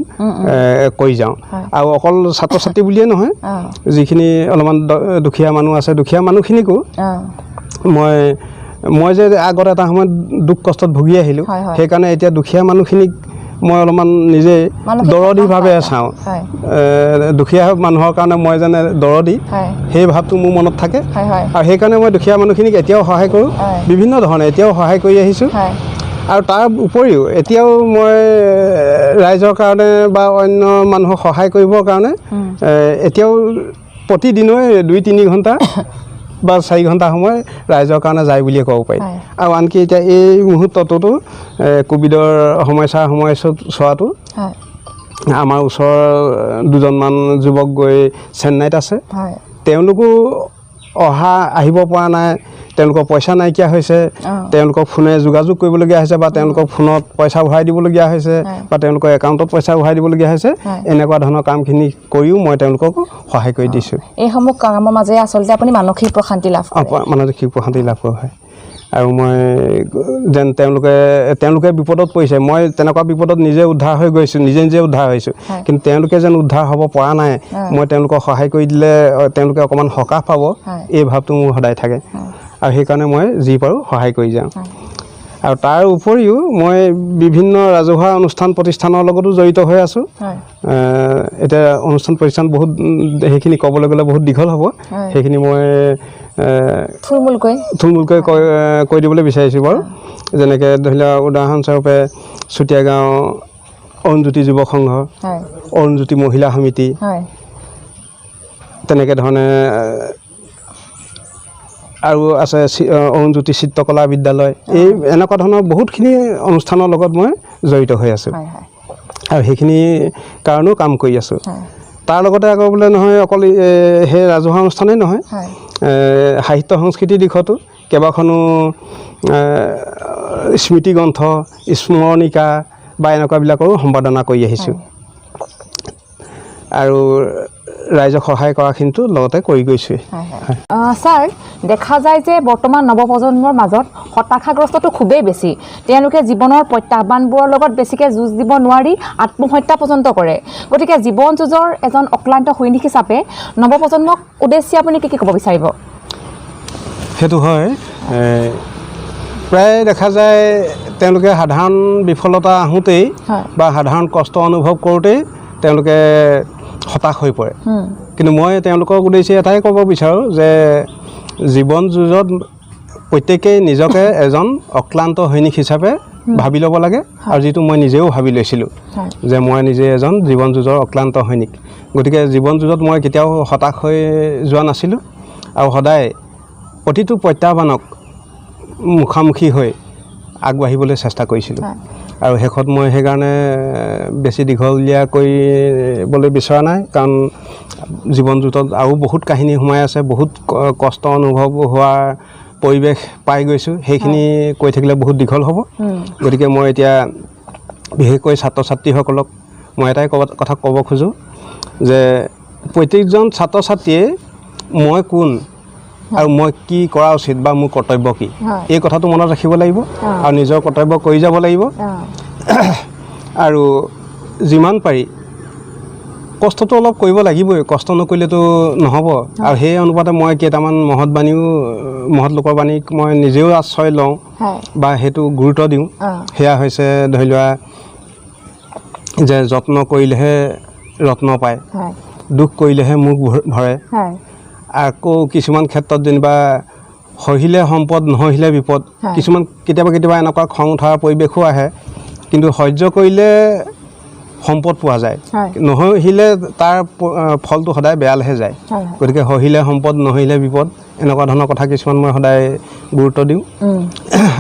কৰি যাওঁ আৰু অকল ছাত্ৰ ছাত্ৰী বুলিয়ে নহয় যিখিনি অলপমান দুখীয়া মানুহ আছে দুখীয়া মানুহখিনিকো মই যে আগত এটা সময়ত দুখ কষ্টত ভুগি আহিলোঁ সেইকাৰণে এতিয়া দুখীয়া মানুহখিনিক মই অলপমান নিজে দৰদীভাৱে চাওঁ দুখীয়া মানুহৰ কাৰণে মই যেনে দৰদী সেই ভাৱটো মোৰ মনত থাকে আৰু সেইকাৰণে মই দুখীয়া মানুহখিনিক এতিয়াও সহায় কৰোঁ বিভিন্ন ধৰণে এতিয়াও সহায় কৰি আহিছোঁ আৰু তাৰ উপৰিও এতিয়াও মই ৰাইজৰ কাৰণে বা অন্য মানুহক সহায় কৰিবৰ কাৰণে এতিয়াও প্ৰতিদিনেই 2-3 ঘণ্টা বা 4 ঘণ্টা সময় ৰাইজৰ কাৰণে যায় বুলিয়ে ক'ব পাৰি আৰু আনকি এতিয়া এই মুহূৰ্তটোতো কোভিডৰ সময়ছোৱাটো আমাৰ ওচৰৰ 2জনমান যুৱক গৈ চেন্নাইত আছে তেওঁলোকো অহা আহিব পৰা নাই, তেওঁলোকৰ পইচা নাইকিয়া হৈছে, তেওঁলোকক ফোনে যোগাযোগ কৰিবলগীয়া হৈছে বা তেওঁলোকক ফোনত পইচা ভৰাই দিবলগীয়া হৈছে বা তেওঁলোকৰ একাউণ্টত পইচা ভৰাই দিবলগীয়া হৈছে, এনেকুৱা ধৰণৰ কামখিনি কৰিও মই তেওঁলোকক সহায় কৰি দিছোঁ। এইসমূহ কামৰ মাজেৰে আচলতে আপুনি মানসিক প্ৰশান্তি লাভ কৰে। মানসিক প্ৰশান্তি লাভ কৰা হয়। আৰু মই যেন তেওঁলোকে বিপদত পৰিছে, মই তেনেকুৱা বিপদত নিজে উদ্ধাৰ হৈ গৈছোঁ, নিজে উদ্ধাৰ হৈছোঁ, কিন্তু তেওঁলোকে যেন উদ্ধাৰ হ'ব পৰা নাই, মই তেওঁলোকক সহায় কৰি দিলে তেওঁলোকে অকণমান সকাহ পাব, এই ভাৱটো মোৰ সদায় থাকে। আৰু সেইকাৰণে মই যি পাৰোঁ সহায় কৰি যাওঁ। আৰু তাৰ উপৰিও মই বিভিন্ন ৰাজহুৱা অনুষ্ঠান প্ৰতিষ্ঠানৰ লগতো জড়িত হৈ আছোঁ। এতিয়া অনুষ্ঠান প্ৰতিষ্ঠান বহুত, সেইখিনি ক'বলৈ গ'লে বহুত দীঘল হ'ব, সেইখিনি মই থুলমূলকৈ কৈ দিবলৈ বিচাৰিছোঁ বাৰু। যেনেকৈ ধৰি লওক উদাহৰণস্বৰূপে চুতীয়া গাঁও অৰুণজ্যোতি যুৱক সংঘ, অৰুণজ্যোতি মহিলা সমিতি, তেনেকৈ ধৰণে আৰু আছে অৰুণজ্যোতি চিত্ৰকলা বিদ্যালয়, এই এনেকুৱা ধৰণৰ বহুতখিনি অনুষ্ঠানৰ লগত মই জড়িত হৈ আছোঁ আৰু সেইখিনি কাৰণেও কাম কৰি আছোঁ। তাৰ লগতে আকৌ বোলে নহয় অকল সেই ৰাজহুৱা অনুষ্ঠানেই নহয়, সাহিত্য সংস্কৃতিৰ দিশতো কেইবাখনো স্মৃতি গ্ৰন্থ, স্মৰণিকা বা এনেকুৱাবিলাকৰো সম্পাদনা কৰি আহিছোঁ আৰু ৰাইজক সহায় কৰাখিনিতো লগতে কৰি গৈছোঁৱেই। ছাৰ, দেখা যায় যে বৰ্তমান নৱপ্ৰজন্মৰ মাজত হতাশাগ্ৰস্তটো খুবেই বেছি। তেওঁলোকে জীৱনৰ প্ৰত্যাহ্বানবোৰৰ লগত বেছিকৈ যুঁজ দিব নোৱাৰি আত্মহত্যা পৰ্যন্ত কৰে। গতিকে জীৱন যুঁজৰ এজন অক্লান্ত সৈনিক হিচাপে নৱপ্ৰজন্মক উদ্দেশ্যি আপুনি কি ক'ব বিচাৰিব? সেইটো হয়, প্ৰায় দেখা যায় তেওঁলোকে সাধাৰণ বিফলতা আহোঁতেই বা সাধাৰণ কষ্ট অনুভৱ কৰোঁতেই তেওঁলোকে হতাশ হৈ পৰে। কিন্তু মই তেওঁলোকক উদ্দেশ্যি এটাই ক'ব বিচাৰোঁ যে জীৱন যুঁজত প্ৰত্যেকেই নিজকে এজন অক্লান্ত সৈনিক হিচাপে ভাবি ল'ব লাগে, আৰু যিটো মই নিজেও ভাবি লৈছিলোঁ যে মই নিজে এজন জীৱন যুঁজৰ অক্লান্ত সৈনিক। গতিকে জীৱন যুঁজত মই কেতিয়াও হতাশ হৈ যোৱা নাছিলোঁ আৰু সদায় প্ৰতিটো প্ৰত্যাহ্বানক মুখামুখি হৈ আগবাঢ়িবলৈ চেষ্টা কৰিছিলোঁ। আৰু শেষত মই সেইকাৰণে বেছি দীঘলীয়া কৰিবলৈ বিচৰা নাই, কাৰণ জীৱন যুঁজত আৰু বহুত কাহিনী সোমাই আছে, বহুত কষ্ট অনুভৱ হোৱাৰ পৰিৱেশ পাই গৈছোঁ, সেইখিনি কৈ থাকিলে বহুত দীঘল হ'ব। গতিকে মই এতিয়া বিশেষকৈ ছাত্ৰ ছাত্ৰীসকলক মই এটাই কথা ক'ব খোজোঁ যে প্ৰত্যেকজন ছাত্ৰ ছাত্ৰীয়ে মই কোন আৰু মই কি কৰা উচিত বা মোৰ কৰ্তব্য কি, এই কথাটো মনত ৰাখিব লাগিব আৰু নিজৰ কৰ্তব্য কৰি যাব লাগিব। আৰু যিমান পাৰি কষ্টটো অলপ কৰিব লাগিবই, কষ্ট নকৰিলেতো নহ'ব। আৰু সেই অনুপাতে মই কেইটামান মহৎ লোকৰ বাণীক মই নিজেও আশ্ৰয় লওঁ বা সেইটো গুৰুত্ব দিওঁ। সেয়া হৈছে ধৰি লোৱা যে যত্ন কৰিলেহে ৰত্ন পায়, দুখ কৰিলেহে মুখ ভৰে। আকৌ কিছুমান ক্ষেত্ৰত যেনিবা সহিলে সম্পদ নহহিলে বিপদ, কিছুমান কেতিয়াবা এনেকুৱা খং উঠাৰ পৰিৱেশো আহে, কিন্তু সহ্য কৰিলে সম্পদ পোৱা যায়, নহহিলে তাৰ ফলটো সদায় বেয়ালৈহে যায়। গতিকে সহিলে সম্পদ নহহিলে বিপদ, এনেকুৱা ধৰণৰ কথা কিছুমান মই সদায় গুৰুত্ব দিওঁ।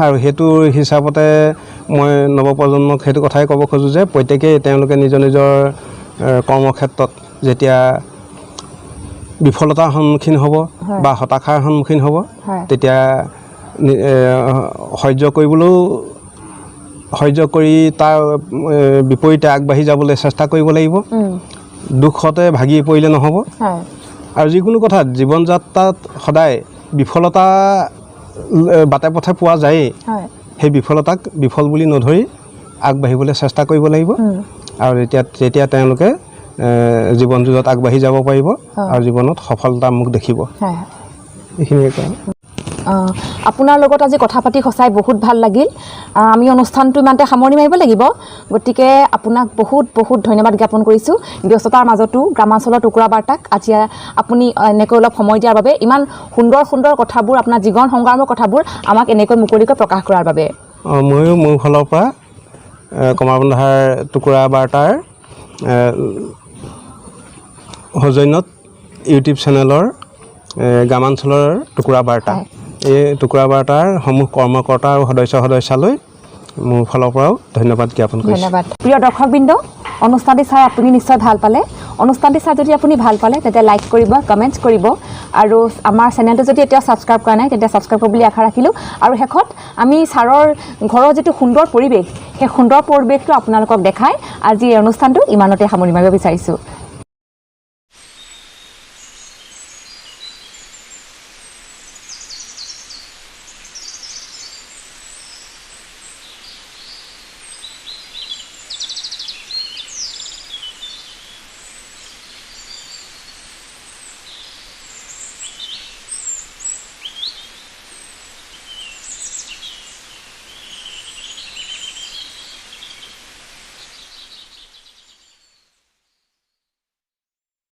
আৰু সেইটোৰ হিচাপতে মই নৱপ্ৰজন্মক সেইটো কথাই ক'ব খোজোঁ যে প্ৰত্যেকেই তেওঁলোকে নিজৰ কৰ্মক্ষেত্ৰত যেতিয়া বিফলতাৰ সন্মুখীন হ'ব বা হতাশাৰ সন্মুখীন হ'ব, তেতিয়া সহ্য কৰি তাৰ বিপৰীতে আগবাঢ়ি যাবলৈ চেষ্টা কৰিব লাগিব। দুখতে ভাগি পৰিলে নহ'ব। আৰু যিকোনো কথাত জীৱন যাত্ৰাত সদায় বিফলতা বাটে পথে পোৱা যায়েই, সেই বিফলতাক বিফল বুলি নধৰি আগবাঢ়িবলৈ চেষ্টা কৰিব লাগিব। আৰু তেতিয়া তেওঁলোকে জীৱন যুঁজত আগবাঢ়ি যাব পাৰিব আৰু জীৱনত সফলতাৰ মুখ দেখিব। এইখিনিয়ে কওঁ। আপোনাৰ লগত আজি কথা পাতি সঁচাই বহুত ভাল লাগিল। আমি অনুষ্ঠানটো ইমানতে সামৰণি মাৰিব লাগিব, গতিকে আপোনাক বহুত ধন্যবাদ জ্ঞাপন কৰিছোঁ। ব্যস্ততাৰ মাজতো গ্ৰামাঞ্চলৰ টুকুৰা বাৰ্তাক আজি আপুনি এনেকৈ অলপ সময় দিয়াৰ বাবে, ইমান সুন্দৰ কথাবোৰ, আপোনাৰ জীৱন সংগ্ৰামৰ কথাবোৰ আমাক এনেকৈ মুকলিকৈ প্ৰকাশ কৰাৰ বাবে। ময়ো মোৰ ফালৰ পৰা কমাৰবন্ধাৰ টুকুৰা বাৰ্তাৰ সৌজন্যত ইউটিউব চেনেলৰ গ্ৰামাঞ্চলৰ টুকুৰা বাৰ্তা, এই টুকুৰা বাৰ্তাৰ সমূহ কৰ্মকৰ্তা আৰু সদস্যলৈ মোৰ ফালৰ পৰাও ধন্যবাদ জ্ঞাপন কৰিছোঁ। ধন্যবাদ। প্ৰিয় দৰ্শকবৃন্দ, অনুষ্ঠানটি চাই আপুনি নিশ্চয় ভাল পালে। অনুষ্ঠানটি চাই যদি আপুনি ভাল পালে তেতিয়া লাইক কৰিব, কমেণ্টছ কৰিব আৰু আমাৰ চেনেলটো যদি এতিয়াও ছাবস্ক্ৰাইব কৰা নাই তেতিয়া ছাবস্ক্ৰাইব কৰিব বুলি আশা ৰাখিলোঁ। আৰু শেষত আমি ছাৰৰ ঘৰৰ যিটো সুন্দৰ পৰিৱেশ সেই সুন্দৰ পৰিৱেশটো আপোনালোকক দেখাই আজি এই অনুষ্ঠানটো ইমানতে সামৰি মাৰিব বিচাৰিছোঁ।